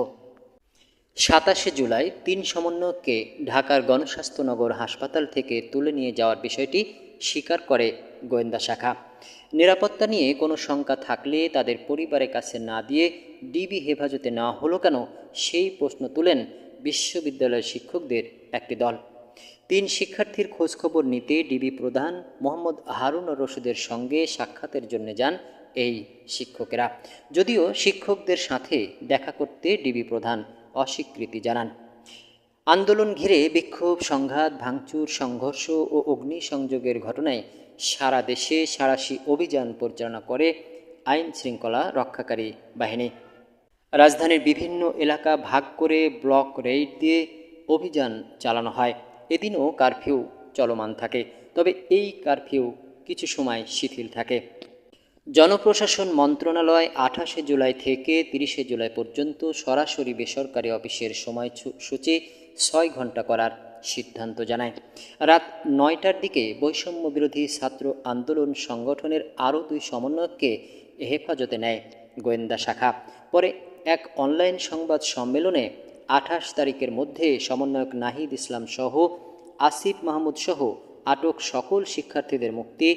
27 জুলাই 3 সমন্বয়ককে ঢাকার গণস্বাস্থ্য নগর হাসপাতাল থেকে তুলে নিয়ে যাওয়ার বিষয়টি স্বীকার করে গোয়েন্দা শাখা। নিরাপত্তা নিয়ে কোনো শঙ্কা থাকলে তাদের পরিবারের কাছে না দিয়ে ডিবি হেফাজতে নেওয়া হলো কেন, সেই প্রশ্ন তুলেন বিশ্ববিদ্যালয়ের শিক্ষকদের একটি দল। 3 শিক্ষার্থীর খোঁজখবর নিতে ডিবি প্রধান মোহাম্মদ হারুন রশিদের সঙ্গে সাক্ষাতের জন্য যান এই শিক্ষকেরা। যদিও শিক্ষকদের সাথে দেখা করতে ডিবি প্রধান অস্বীকৃতি জানান। আন্দোলন ঘিরে বিক্ষোভ, সংঘাত, ভাঙচুর, সংঘর্ষ ও অগ্নিসংযোগের ঘটনায় সারা দেশে সাঁড়াশি অভিযান পরিচালনা করে আইন শৃঙ্খলা রক্ষাকারী বাহিনী। রাজধানীর বিভিন্ন এলাকা ভাগ করে ব্লক রেইড দিয়ে অভিযান চালানো হয়। এদিনও কারফিউ চলমান থাকে, তবে এই কারফিউ কিছু সময় শিথিল থাকে। জনপ্রশাসন মন্ত্রণালয় 28শে জুলাই থেকে 30শে জুলাই পর্যন্ত সরাসরি বেসরকারি অফিসের সময়সূচি 6 ঘন্টা করার সিদ্ধান্ত জানায়। রাত 9টার দিকে বৈষম্য বিরোধী ছাত্র আন্দোলন সংগঠনের আরও 2 সমন্বয়ককে হেফাজতে নেয় গোয়েন্দা শাখা। পরে এক অনলাইন সংবাদ সম্মেলনে 28 তারিখের মধ্যে সমন্বয়ক নাহিদ ইসলাম সহ আসিফ মাহমুদ সহ আটক সকল শিক্ষার্থীদের মুক্তি,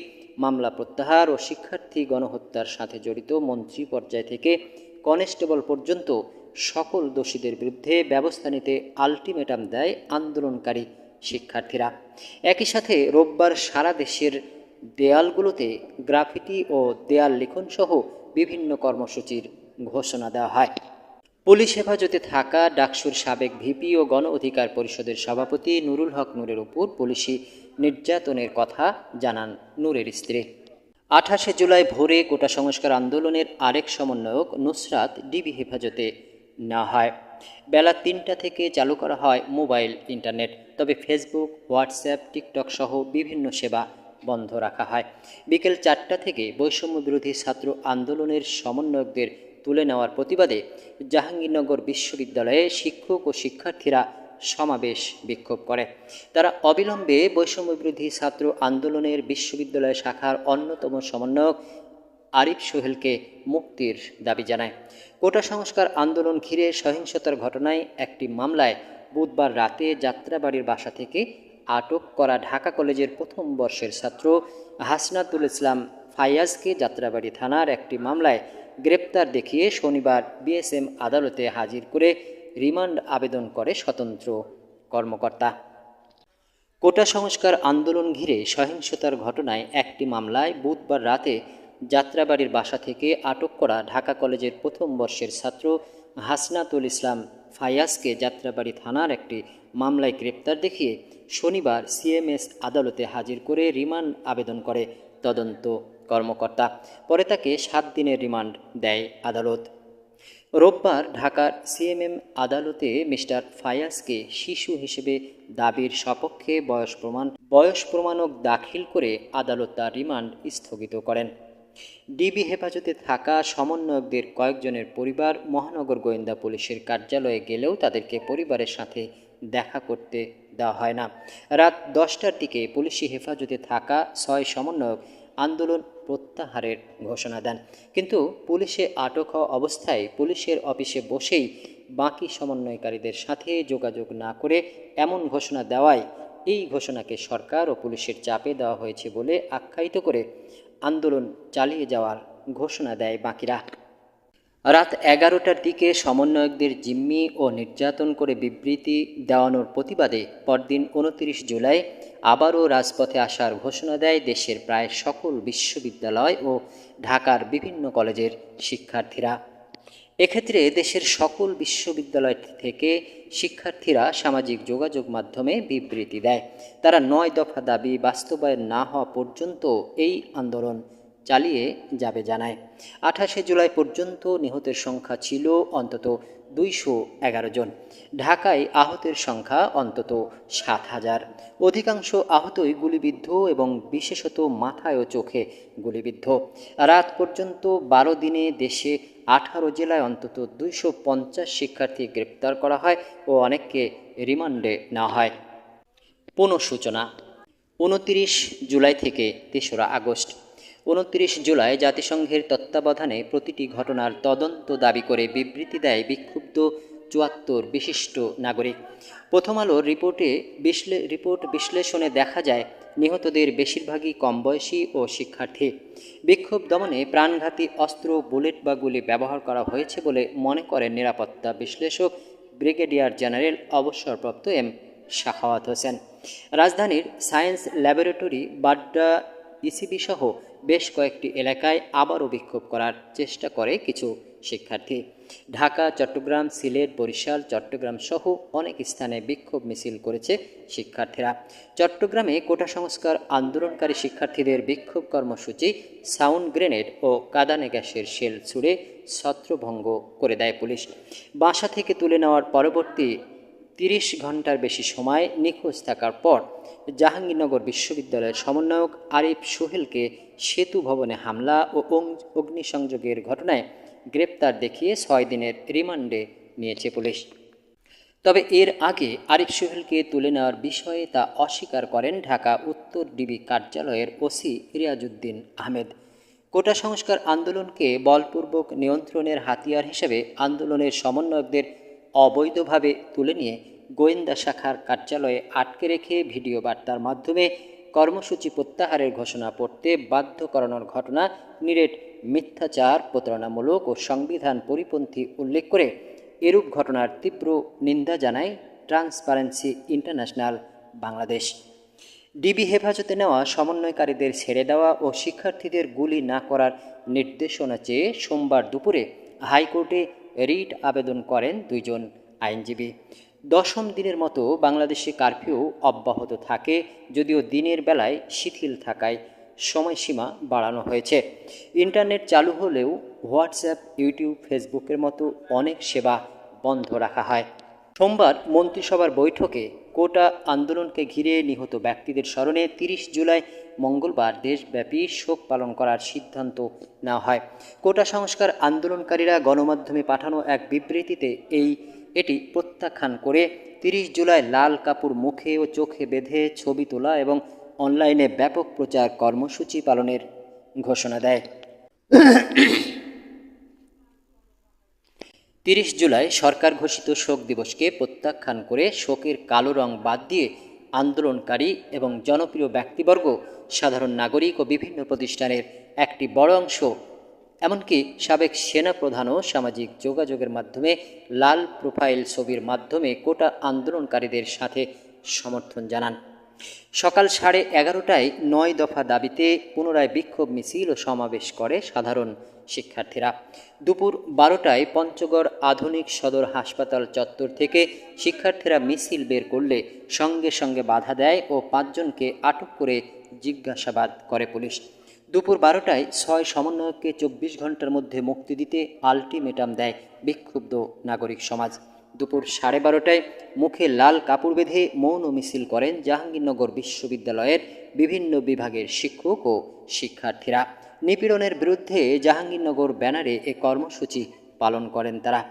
মামলা প্রত্যাহার ও শিক্ষার্থী গণহত্যার সাথে জড়িত মন্ত্রী পর্যায় থেকে কনস্টেবল পর্যন্ত সকল দোষীদের বিরুদ্ধে ব্যবস্থা নিতে আলটিমেটাম দেয় আন্দোলনকারী শিক্ষার্থীরা। একই সাথে রোববার সারা দেশের দেয়ালগুলোতে গ্রাফিটি ও দেয়াল লিখন সহ বিভিন্ন কর্মসূচির ঘোষণা দেওয়া হয়। পুলিশ হেফাজতে থাকা ডাকসুর সাবেক ভিপি ও গণ অধিকার পরিষদের সভাপতি নুরুল হক নূরের উপর পুলিশি নির্যাতনের কথা জানান নূরের স্ত্রী। 28শে জুলাই ভোরে কোটা সংস্কার আন্দোলনের আরেক সমন্বয়ক নুসরাত ডিবি হেফাজতে নেওয়া হয়। বেলা 3টা থেকে চালু করা হয় মোবাইল ইন্টারনেট, তবে ফেসবুক, হোয়াটসঅ্যাপ, টিকটক সহ বিভিন্ন সেবা বন্ধ রাখা হয়। বিকেল 4টা থেকে বৈষম্য বিরোধী ছাত্র আন্দোলনের সমন্বয়কদের তুলে নেওয়ার প্রতিবাদে জাহাঙ্গীরনগর বিশ্ববিদ্যালয়ে শিক্ষক ও শিক্ষার্থীরা সমাবেশ বিক্ষোভ করে। তারা অবিলম্বে বৈষম্য বিরোধী ছাত্র আন্দোলনের বিশ্ববিদ্যালয় শাখার অন্যতম সমন্বয়ক আরিফ সোহেলকে মুক্তির দাবি জানায়। কোটা সংস্কার আন্দোলন ঘিরে সহিংসতার ঘটনায় একটি মামলায় বুধবার রাতে যাত্রাবাড়ির বাসা থেকে আটক করা ঢাকা কলেজের প্রথম বর্ষের ছাত্র হাসনাতুল ইসলাম ফাইয়াজকে যাত্রাবাড়ি থানার একটি মামলায় গ্রেপ্তার দেখিয়ে শনিবার বিএসএম আদালতে হাজির করে রিমান্ড আবেদন করে স্বতন্ত্র কর্মকর্তা। কোটা সংস্কার আন্দোলন ঘিরে সহিংসতার ঘটনায় একটি মামলায় বুধবার রাতে যাত্রাবাড়ির বাসা থেকে আটক করা ঢাকা কলেজের প্রথম বর্ষের ছাত্র হাসনাতুল ইসলাম ফাইয়াজকে যাত্রাবাড়ি থানার একটি মামলায় গ্রেপ্তার দেখিয়ে শনিবার সিএমএস আদালতে হাজির করে রিমান্ড আবেদন করে তদন্ত কর্মকর্তা। পরে তাকে 7 দিনের রিমান্ড দেয় আদালত। রোববার ঢাকার সিএমএম আদালতে মিস্টার ফায়াজকে শিশু হিসেবে দাবির সপক্ষে বয়স প্রমাণক দাখিল করে আদালত তার রিমান্ড স্থগিত করেন। ডিবি হেফাজতে থাকা সমন্বয়কদের কয়েকজনের পরিবার মহানগর গোয়েন্দা পুলিশের কার্যালয়ে গেলেও তাদেরকে পরিবারের সাথে দেখা করতে দেওয়া হয় না। রাত 10টার দিকে পুলিশি হেফাজতে থাকা 6 সমন্বয়ক আন্দোলন প্রত্যাহারের ঘোষণা দেন, কিন্তু পুলিশে আটক হওয়া অবস্থায় পুলিশের অফিসে বসেই বাকি সমন্বয়কারীদের সাথে যোগাযোগ না করে এমন ঘোষণা দেওয়ায় এই ঘোষণাকে সরকার ও পুলিশের চাপে দেওয়া হয়েছে বলে আখ্যায়িত করে আন্দোলন চালিয়ে যাওয়ার ঘোষণা দেয় বাকিরা। রাত 11টার দিকে সমন্বয়কদের জিম্মি ও নির্যাতন করে বিবৃতি দেওয়ানোর প্রতিবাদে পরদিন 29 জুলাই আবারও রাজপথে আসার ঘোষণা দেয় দেশের প্রায় সকল বিশ্ববিদ্যালয় ও ঢাকার বিভিন্ন কলেজের শিক্ষার্থীরা। এক্ষেত্রে দেশের সকল বিশ্ববিদ্যালয় থেকে শিক্ষার্থীরা সামাজিক যোগাযোগ মাধ্যমে বিবৃতি দেয়। তারা 9 দফা দাবি বাস্তবায়ন না হওয়া পর্যন্ত এই আন্দোলন চালিয়ে যাবে জানায়। 28শে জুলাই পর্যন্ত নিহতের সংখ্যা ছিল অন্তত 211 জন। ঢাকায় আহতের সংখ্যা অন্তত 7,000। অধিকাংশ আহতই গুলিবিদ্ধ এবং বিশেষত মাথায় ও চোখে গুলিবিদ্ধ। রাত পর্যন্ত 12 দিনে দেশে 18 জেলায় অন্তত 250 শিক্ষার্থী গ্রেপ্তার করা হয় ও অনেককে রিমান্ডে নেওয়া হয়। পুনঃসূচনা 29 জুলাই থেকে 3রা আগস্ট। 29 জুলাই জাতিসংঘের তত্ত্বাবধানে প্রতিটি ঘটনার তদন্ত দাবি করে বিবৃতি দেয় বিক্ষুব্ধ 74 বিশিষ্ট নাগরিক। প্রথম আলোর রিপোর্ট বিশ্লেষণে দেখা যায় নিহতদের বেশিরভাগই কমবয়সী ও শিক্ষার্থী। বিক্ষোভ দমনে প্রাণঘাতী অস্ত্র, বুলেট বা গুলি ব্যবহার করা হয়েছে বলে মনে করেন নিরাপত্তা বিশ্লেষক ব্রিগেডিয়ার জেনারেল অবসরপ্রাপ্ত এম সাখাওয়াত হোসেন। রাজধানীর সায়েন্স ল্যাবরেটরি, বাড্ডা, ইসিবি সহ বেশ কয়েকটি এলাকায় আবারও বিক্ষোভ করার চেষ্টা করে কিছু শিক্ষার্থী। ঢাকা, চট্টগ্রাম, সিলেট, বরিশাল, চট্টগ্রাম সহ অনেক স্থানে বিক্ষোভ মিছিল করেছে শিক্ষার্থীরা। চট্টগ্রামে কোটা সংস্কার আন্দোলনকারী শিক্ষার্থীদের বিক্ষোভ কর্মসূচি সাউন্ড গ্রেনেড ও কাঁদানে গ্যাসের শেল ছুড়ে ছত্রভঙ্গ করে দেয় পুলিশ। বাসা থেকে তুলে নেওয়ার পরবর্তী 30 ঘন্টার বেশি সময় নিখোঁজ থাকার পর জাহাঙ্গীরনগর বিশ্ববিদ্যালয়ের সমন্বয়ক আরিফ সোহেলকে সেতু ভবনে হামলা ও অগ্নিসংযোগের ঘটনায় গ্রেপ্তার দেখিয়ে 6 দিনের রিমান্ডে নিয়েছে পুলিশ। তবে এর আগে আরিফ সোহেলকে তুলে নেওয়ার বিষয়ে তা অস্বীকার করেন ঢাকা উত্তর ডিবি কার্যালয়ের ওসি রিয়াজউদ্দিন আহমেদ। কোটা সংস্কার আন্দোলনকে বলপূর্বক নিয়ন্ত্রণের হাতিয়ার হিসেবে আন্দোলনের সমন্বয়কদের অবৈধভাবে তুলে নিয়ে গোয়েন্দা শাখার কার্যালয়ে আটকে রেখে ভিডিও বার্তার মাধ্যমে কর্মসূচি প্রত্যাহারের ঘোষণা পড়তে বাধ্য করানোর ঘটনা নিরেট মিথ্যাচার, প্রতারণামূলক ও সংবিধান পরিপন্থী উল্লেখ করে এরূপ ঘটনার তীব্র নিন্দা জানায় ট্রান্সপারেন্সি ইন্টারন্যাশনাল বাংলাদেশ। ডিবি হেফাজতে নেওয়া সমন্বয়কারীদের ছেড়ে দেওয়া ও শিক্ষার্থীদের গুলি না করার নির্দেশনা চেয়ে সোমবার দুপুরে হাইকোর্টে রিট আবেদন করেন 2 জন আইনজীবী। 10ম দিনের মতো বাংলাদেশে কারফিউ অব্যাহত থাকে, যদিও দিনের বেলায় শিথিল থাকায় সময়সীমা বাড়ানো হয়েছে। ইন্টারনেট চালু হলেও হোয়াটসঅ্যাপ, ইউটিউব, ফেসবুকের মতো অনেক সেবা বন্ধ রাখা হয়। সোমবার মন্ত্রিসভার বৈঠকে কোটা আন্দোলনকে ঘিরে নিহত ব্যক্তিদের স্মরণে 30 জুলাই মঙ্গলবার দেশব্যাপী শোক পালন করার সিদ্ধান্ত নেওয়া হয়। কোটা সংস্কার আন্দোলনকারীরা গণমাধ্যমে পাঠানো এক বিবৃতিতে এটি প্রত্যাখ্যান করে 30 জুলাই লাল কাপড় মুখে ও চোখে বেঁধে ছবি তোলা এবং অনলাইনে ব্যাপক প্রচার কর্মসূচি পালনের ঘোষণা দেয়। 30 জুলাই সরকার ঘোষিত শোক দিবসকে প্রত্যাখ্যান করে শোকের কালো রং বাদ দিয়ে আন্দোলনকারী এবং জনপ্রিয় ব্যক্তিবর্গ, সাধারণ নাগরিক ও বিভিন্ন প্রতিষ্ঠানের একটি বড় অংশ, এমনকি সাবেক সেনাপ্রধানও সামাজিক যোগাযোগের মাধ্যমে লাল প্রোফাইল ছবির মাধ্যমে কোটা আন্দোলনকারীদের সাথে সমর্থন জানান। সকাল 11:30টায় 9 দফা দাবিতে পুনরায় বিক্ষোভ মিছিল ও সমাবেশ করে সাধারণ শিক্ষার্থীরা। দুপুর 12টায় পঞ্চগড় আধুনিক সদর হাসপাতাল চত্বর থেকে শিক্ষার্থীরা মিছিল বের করলে সঙ্গে সঙ্গে বাধা দেয় ও 5 জনকে আটক করে জিজ্ঞাসাবাদ করে পুলিশ। দুপুর 12টায় 6 সমন্বয়ককে 24 ঘন্টার মধ্যে মুক্তি দিতে আলটিমেটাম দেয় বিক্ষুব্ধ নাগরিক সমাজ। দুপুর 12:30টায় মুখে লাল কাপড় বেঁধে মৌন মিছিল করেন জাহাঙ্গীরনগর বিশ্ববিদ্যালয়ের বিভিন্ন বিভাগের শিক্ষক ও শিক্ষার্থীরা। নিপীড়নের বিরুদ্ধে জাহাঙ্গীরনগর ব্যানারে এ কর্মসূচি পালন করেন তারা।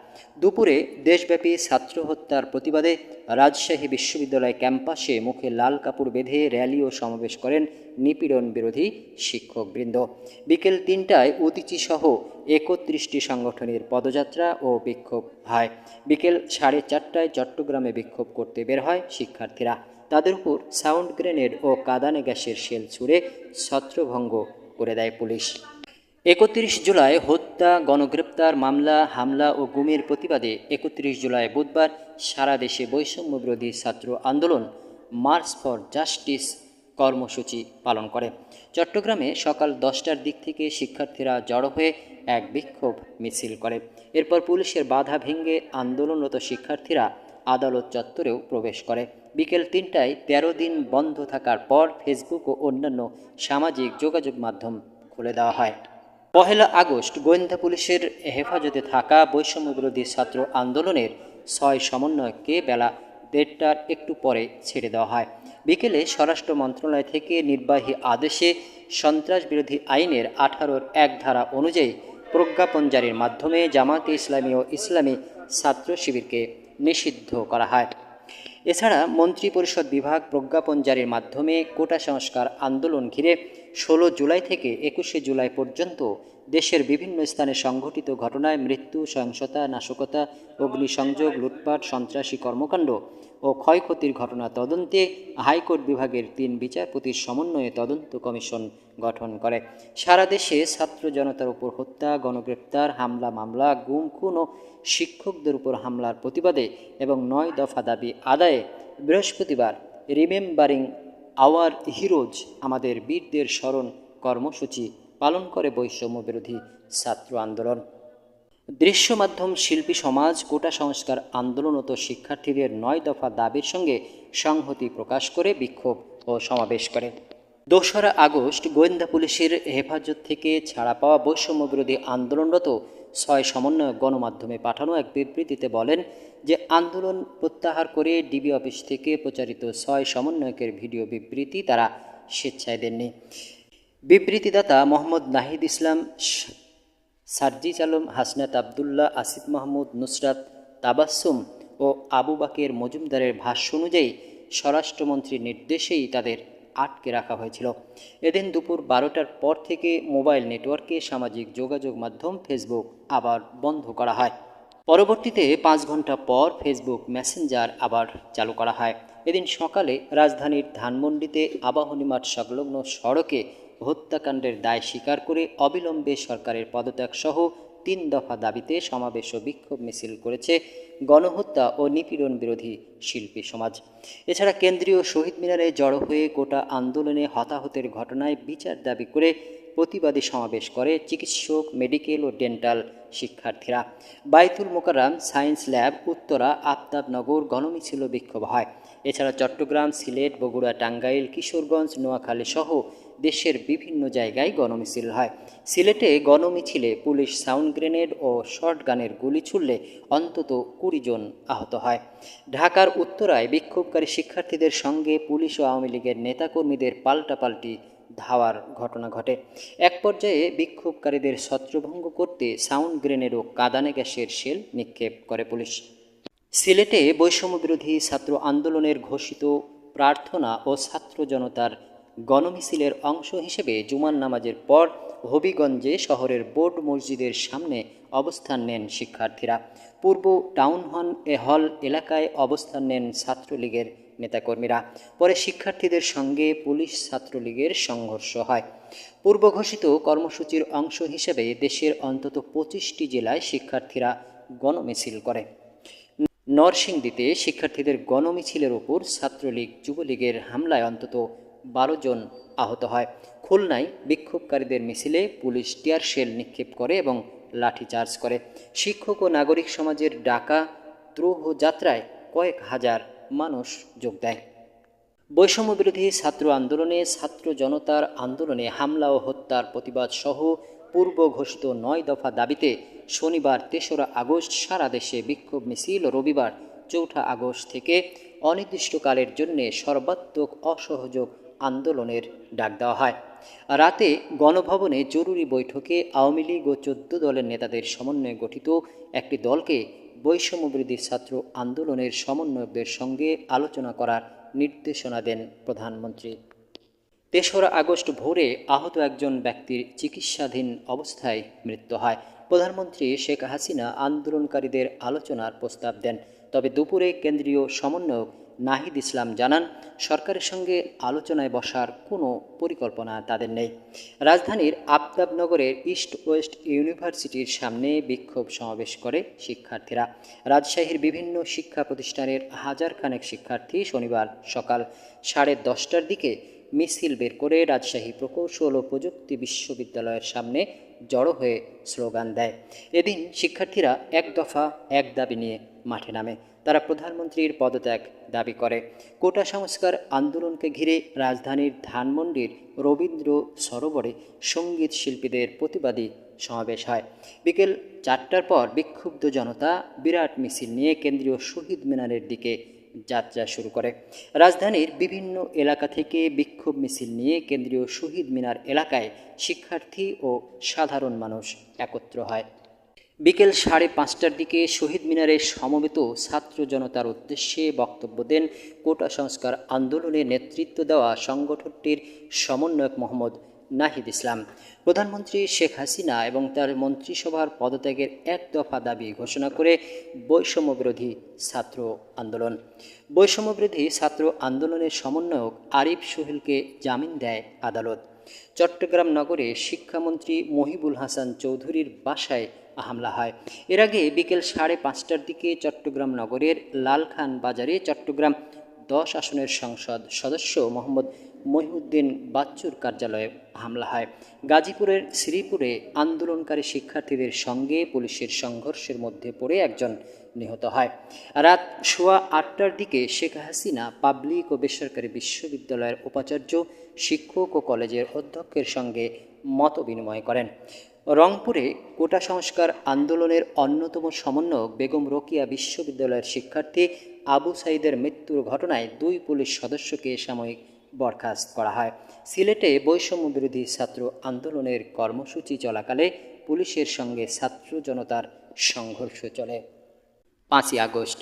দুপুরে দেশব্যাপী ছাত্র হত্যার প্রতিবাদে রাজশাহী বিশ্ববিদ্যালয় ক্যাম্পাসে মুখে লাল কাপড় বেঁধে র্যালি ও সমাবেশ করেন নিপীড়ন বিরোধী শিক্ষকবৃন্দ। বিকেল 3টায় উদীচীসহ 31টি সংগঠনের পদযাত্রা ও বিক্ষোভ হয়। বিকেল 4:30টায় চট্টগ্রামে বিক্ষোভ করতে বের হয় শিক্ষার্থীরা। তাদের উপর সাউন্ড গ্রেনেড ও কাঁদানে গ্যাসের শেল ছুড়ে ছত্রভঙ্গ করে দেয় পুলিশ। 31 জুলাই হত্যা, গণগ্রেপ্তার, মামলা, হামলা ও গুমের প্রতিবাদে 31 জুলাই বুধবার সারা দেশে বৈষম্য বিরোধী ছাত্র আন্দোলন মার্চ ফর জাস্টিস কর্মসূচি পালন করে। চট্টগ্রামে সকাল 10টার দিক থেকে শিক্ষার্থীরা জড়ো হয়ে এক বিক্ষোভ মিছিল করে। এরপর পুলিশের বাধা ভেঙে আন্দোলনরত শিক্ষার্থীরা আদালত চত্বরেও প্রবেশ করে। বিকেল 3টায় 13 দিন বন্ধ থাকার পর ফেসবুক ও অন্যান্য সামাজিক যোগাযোগ মাধ্যম খুলে দেওয়া হয়। 1 আগস্ট গোয়েন্দা পুলিশের হেফাজতে থাকা বৈষম্য বিরোধী ছাত্র আন্দোলনের 6 সমন্বয়ককে বেলা 1:30টার একটু পরে ছেড়ে দেওয়া হয়। বিকেলে স্বরাষ্ট্র মন্ত্রণালয় থেকে নির্বাহী আদেশে সন্ত্রাস বিরোধী আইনের 18-র 1 ধারা অনুযায়ী প্রজ্ঞাপন জারির মাধ্যমে জামায়াতে ইসলামী ও ইসলামী ছাত্র শিবিরকে নিষিদ্ধ করা হয়। এছাড়া মন্ত্রিপরিষদ বিভাগ প্রজ্ঞাপন জারির মাধ্যমে কোটা সংস্কার আন্দোলন ঘিরে 16 জুলাই থেকে 21 জুলাই পর্যন্ত দেশের বিভিন্ন স্থানে সংঘটিত ঘটনায় মৃত্যু, সহিংসতা, নাশকতা, অগ্নিসংযোগ, লুটপাট, সন্ত্রাসী কর্মকাণ্ড ও ক্ষয়ক্ষতির ঘটনা তদন্তে হাইকোর্ট বিভাগের 3 বিচারপতির সমন্বয়ে তদন্ত কমিশন গঠন করে। সারা দেশে ছাত্র জনতার উপর হত্যা, গণগ্রেপ্তার, হামলা, মামলা, গুম, খুন ও শিক্ষকদের উপর হামলার প্রতিবাদে এবং 9 দফা দাবি আদায়ে বৃহস্পতিবার রিমেম্বারিং আওয়ার হিরোজ, আমাদের বীরদের স্মরণ কর্মসূচি পালন করে বৈষম্য বিরোধী ছাত্র আন্দোলন। দৃশ্য মাধ্যম শিল্পী সমাজ কোটা সংস্কার আন্দোলনরত শিক্ষার্থীদের 9 দফা দাবির সঙ্গে সংহতি প্রকাশ করে বিক্ষোভ ও সমাবেশ করে। 2 আগস্ট গোয়েন্দা পুলিশের হেফাজত থেকে ছাড়া পাওয়া বৈষম্য বিরোধী আন্দোলনরত ছয় সমন্বয়ক গণমাধ্যমে পাঠানো এক বিবৃতিতে বলেন যে আন্দোলন প্রত্যাহার করে ডিবি অফিস থেকে প্রচারিত ছয় সমন্বয়কের ভিডিও বিবৃতি তারা স্বেচ্ছায় দেননি। বিবৃতিদাতা মোহাম্মদ নাহিদ ইসলাম, সার্জিস আলম, হাসনাত আবদুল্লাহ, আসিফ মাহমুদ, নুসরাত তাবাসসুম ও আবু বাকের মজুমদারের ভাষ্য অনুযায়ী স্বরাষ্ট্রমন্ত্রীর নির্দেশেই তাদের আটকে রাখা হয়েছিল। এদিন দুপুর 12টার পর থেকে মোবাইল নেটওয়ার্কে সামাজিক যোগাযোগ মাধ্যম ফেসবুক আবার বন্ধ করা হয়। পরবর্তীতে 5 ঘন্টা পর ফেসবুক মেসেঞ্জার আবার চালু করা হয়। এদিন সকালে রাজধানীর ধানমন্ডিতে আবাহনী মাঠ সংলগ্ন সড়কে হত্যাকাণ্ডের দায় স্বীকার করে অবিলম্বে সরকারের পদত্যাগ সহ 3 দফা দাবিতে সমাবেশ ও বিক্ষোভ মিছিল করেছে গণহত্যা ও নিপীড়ন বিরোধী শিল্পী সমাজ। এছাড়া কেন্দ্রীয় শহীদ মিনারে জড়ো হয়ে কোটা আন্দোলনে হতাহতের ঘটনায় বিচার দাবি করে প্রতিবাদী সমাবেশ করে চিকিৎসক, মেডিকেল ও ডেন্টাল শিক্ষার্থীরা। বায়তুল মোকাররম, সায়েন্স ল্যাব, উত্তরা, আফতাবনগর গণমিছিল বিক্ষোভ হয়। এছাড়া চট্টগ্রাম, সিলেট, বগুড়া, টাঙ্গাইল, কিশোরগঞ্জ, নোয়াখালী সহ দেশের বিভিন্ন জায়গায় গণমিছিল হয়। সিলেটে গণমিছিলে পুলিশ সাউন্ড গ্রেনেড ও শর্টগানের গুলি ছুড়লে অন্তত 20 জন আহত হয়। ঢাকার উত্তরায় বিক্ষোভকারী শিক্ষার্থীদের সঙ্গে পুলিশ ও আওয়ামী লীগের নেতাকর্মীদের পাল্টাপাল্টি ধাওয়ার ঘটনা ঘটে। এক পর্যায়ে বিক্ষোভকারীদের ছত্রভঙ্গ করতে সাউন্ড গ্রেনেড ও কাঁদানে গ্যাসের শেল নিক্ষেপ করে পুলিশ। সিলেটে বৈষম্যবিরোধী ছাত্র আন্দোলনের ঘোষিত প্রার্থনা ও ছাত্র জনতার গণমিছিলের অংশ হিসেবে জুমার নামাজের পর হবিগঞ্জে শহরের বোর্ড মসজিদের সামনে অবস্থান নেন শিক্ষার্থীরা। পূর্ব টাউন হল এলাকায় অবস্থান নেন ছাত্রলীগের নেতাকর্মীরা। পরে শিক্ষার্থীদের সঙ্গে পুলিশ ছাত্রলীগের সংঘর্ষ হয়। পূর্ব ঘোষিত কর্মসূচির অংশ হিসেবে দেশের অন্তত 25টি জেলায় শিক্ষার্থীরা গণমিছিল করে। নরসিংদীতে শিক্ষার্থীদের গণমিছিলের ওপর ছাত্রলীগ যুবলীগের হামলায় অন্তত 12 জন আহত হয়। খুলনায় বিক্ষোভকারীদের মিছিলে পুলিশ টিয়ার শেল নিক্ষেপ করে এবং লাঠিচার্জ করে। শিক্ষক ও নাগরিক সমাজের ডাকা দ্রোহ যাত্রায় কয়েক হাজার মানুষ যোগ দেয়। বৈষম্যবিরোধী ছাত্র আন্দোলনে ছাত্র জনতার আন্দোলনে হামলা ও হত্যার প্রতিবাদ সহ পূর্ব ঘোষিত 9 দফা দাবিতে শনিবার 3রা আগস্ট সারা দেশে বিক্ষোভ মিছিল ও রবিবার 4ঠা আগস্ট থেকে অনির্দিষ্টকালের জন্য সর্বাত্মক অসহযোগ আন্দোলনের ডাক দেওয়া হয়। রাতে গণভবনে জরুরি বৈঠকে আওয়ামী লীগ ও 14 দলের নেতাদের সমন্বয়ে গঠিত একটি দলকে বৈষম্যবিরোধী ছাত্র আন্দোলনের সমন্বয়কদের সঙ্গে আলোচনা করার নির্দেশনা দেন প্রধানমন্ত্রী। 3রা আগস্ট ভোরে আহত একজন ব্যক্তির চিকিৎসাধীন অবস্থায় মৃত্যু হয়। প্রধানমন্ত্রী শেখ হাসিনা আন্দোলনকারীদের আলোচনার প্রস্তাব দেন। তবে দুপুরে কেন্দ্রীয় সমন্বয়ক নাহিদ ইসলাম জানান, সরকারের সঙ্গে আলোচনায় বসার কোনো পরিকল্পনা তাদের নেই। রাজধানীর আফতাবনগরের ইস্ট ওয়েস্ট ইউনিভার্সিটির সামনে বিক্ষোভ সমাবেশ করে শিক্ষার্থীরা। রাজশাহীর বিভিন্ন শিক্ষা প্রতিষ্ঠানের হাজারখানেক শিক্ষার্থী শনিবার সকাল 10:30টার দিকে মিছিল বের করে রাজশাহী প্রকৌশল ও প্রযুক্তি বিশ্ববিদ্যালয়ের সামনে জড়ো হয়ে স্লোগান দেয়। এদিন শিক্ষার্থীরা 1 দফা 1 দাবি নিয়ে মাঠে নামে। তারা প্রধানমন্ত্রীর পদত্যাগ দাবি করে। কোটা সংস্কার আন্দোলনকে ঘিরে রাজধানীর ধানমন্ডির রবীন্দ্র সরোবরে সঙ্গীত শিল্পীদের প্রতিবাদী সমাবেশ হয়। বিকেল 4টার পর বিক্ষুব্ধ জনতা বিরাট মিছিল নিয়ে কেন্দ্রীয় শহীদ মিনারের দিকে যাত্রা শুরু করে। রাজধানীর বিভিন্ন এলাকা থেকে বিক্ষোভ মিছিল নিয়ে কেন্দ্রীয় শহীদ মিনার এলাকায় শিক্ষার্থী ও সাধারণ মানুষ একত্র হয়। বিকেল 5:30টার দিকে শহীদ মিনারে সমবেত ছাত্র জনতার উদ্দেশ্যে বক্তব্য দেন কোটা সংস্কার আন্দোলনে নেতৃত্ব দেওয়া সংগঠনটির সমন্বয়ক মোহাম্মদ নাহিদ ইসলাম। প্রধানমন্ত্রী শেখ হাসিনা এবং তার মন্ত্রিসভার পদত্যাগের 1 দফা দাবি ঘোষণা করে বৈষম্যবিরোধী ছাত্র আন্দোলন। বৈষম্যবিরোধী ছাত্র আন্দোলনের সমন্বয়ক আরিফ সোহেলকে জামিন দেয় আদালত। চট্টগ্রাম নগরে শিক্ষামন্ত্রী মহিবুল হাসান চৌধুরীর বাসায় হামলা হয়। এর আগে বিকেল 5:30টার দিকে চট্টগ্রাম নগরের লালখান বাজারে চট্টগ্রাম 10 আসনের সংসদ সদস্য মোহাম্মদ মহিউদ্দিন বাচ্চুর কার্যালয়ে হামলা হয়। গাজীপুরের শ্রীপুরে আন্দোলনকারী শিক্ষার্থীদের সঙ্গে পুলিশের সংঘর্ষের মধ্যে পড়ে একজন নিহত হয়। রাত 8:15টার দিকে শেখ হাসিনা পাবলিক ও বেসরকারি বিশ্ববিদ্যালয়ের উপাচার্য, শিক্ষক ও কলেজের অধ্যক্ষের সঙ্গে মতবিনিময় করেন। রংপুরে কোটা সংস্কার আন্দোলনের অন্যতম সমন্বয়ক বেগম রোকেয়া বিশ্ববিদ্যালয়ের শিক্ষার্থী আবু সাঈদের মৃত্যুর ঘটনায় 2 পুলিশ সদস্যকে সাময়িক বরখাস্ত করা হয়। সিলেটে বৈষম্য বিরোধী ছাত্র আন্দোলনের কর্মসূচি চলাকালে পুলিশের সঙ্গে ছাত্র জনতার সংঘর্ষ চলে। 5ই আগস্ট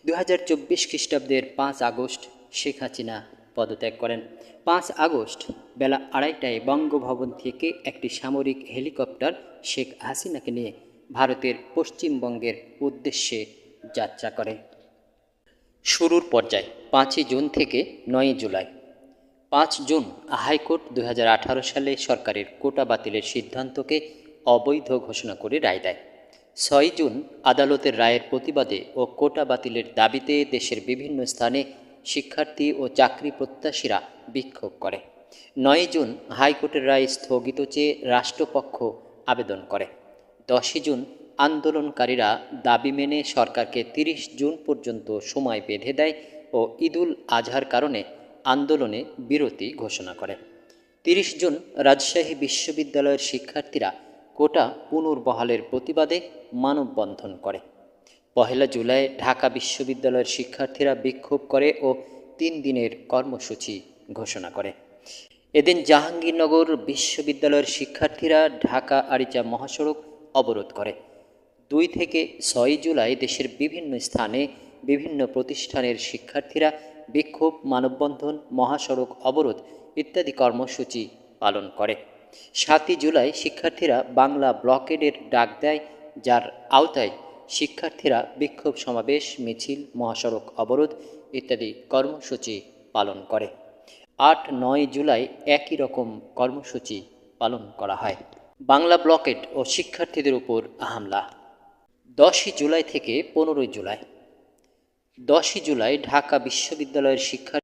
2024 খ্রিস্টাব্দের 5 আগস্ট শেখ হাসিনা পদত্যাগ করেন। 5 আগস্ট বেলা 2:30টায় বঙ্গভবন থেকে একটি সামরিক হেলিকপ্টার শেখ হাসিনাকে নিয়ে ভারতের পশ্চিমবঙ্গের উদ্দেশ্যে যাত্রা করে। শুরুর পর্যায় 5ই জুন থেকে 9ই জুলাই। 5 জুন হাইকোর্ট 2018 সালে সরকারের কোটা বাতিলের সিদ্ধান্তকে অবৈধ ঘোষণা করে রায় দেয়। 6 জুন আদালতের রায়ের প্রতিবাদে ও কোটা বাতিলের দাবিতে দেশের বিভিন্ন স্থানে শিক্ষার্থী ও চাকরি প্রত্যাশীরা বিক্ষোভ করে। 9 জুন হাইকোর্টের রায় স্থগিত চেয়ে রাষ্ট্রপক্ষ আবেদন করে। 10 জুন আন্দোলনকারীরা দাবি মেনে সরকারকে 30 জুন পর্যন্ত সময় বেঁধে দেয় ও ঈদুল আজহার কারণে আন্দোলনে বিরতি ঘোষণা করে। 30 জুন রাজশাহী বিশ্ববিদ্যালয়ের শিক্ষার্থীরা কোটা পুনর্বহালের প্রতিবাদে মানববন্ধন করে। 1 জুলাই ঢাকা বিশ্ববিদ্যালয়ের শিক্ষার্থীরা বিক্ষোভ করে ও 3 দিনের কর্মসূচি ঘোষণা করে। এদিন জাহাঙ্গীরনগর বিশ্ববিদ্যালয়ের শিক্ষার্থীরা ঢাকা আরিচা মহাসড়ক অবরোধ করে। 2 থেকে 6 জুলাই দেশের বিভিন্ন স্থানে বিভিন্ন প্রতিষ্ঠানের শিক্ষার্থীরা বিক্ষোভ, মানববন্ধন, মহাসড়ক অবরোধ ইত্যাদি কর্মসূচি পালন করে। 7 জুলাই শিক্ষার্থীরা বাংলা ব্লকেডের ডাক দেয়, যার আওতায় শিক্ষার্থীরা বিক্ষোভ সমাবেশ, মিছিল, মহাসড়ক অবরোধ ইত্যাদি কর্মসূচি পালন করে। 8-9 জুলাই একই রকম কর্মসূচি পালন করা হয়। বাংলা ব্লকেড ও শিক্ষার্থীদের উপর হামলা। 10 জুলাই থেকে 15 জুলাই। 10 জুলাই ঢাকা বিশ্ববিদ্যালয়ের শিক্ষার্থী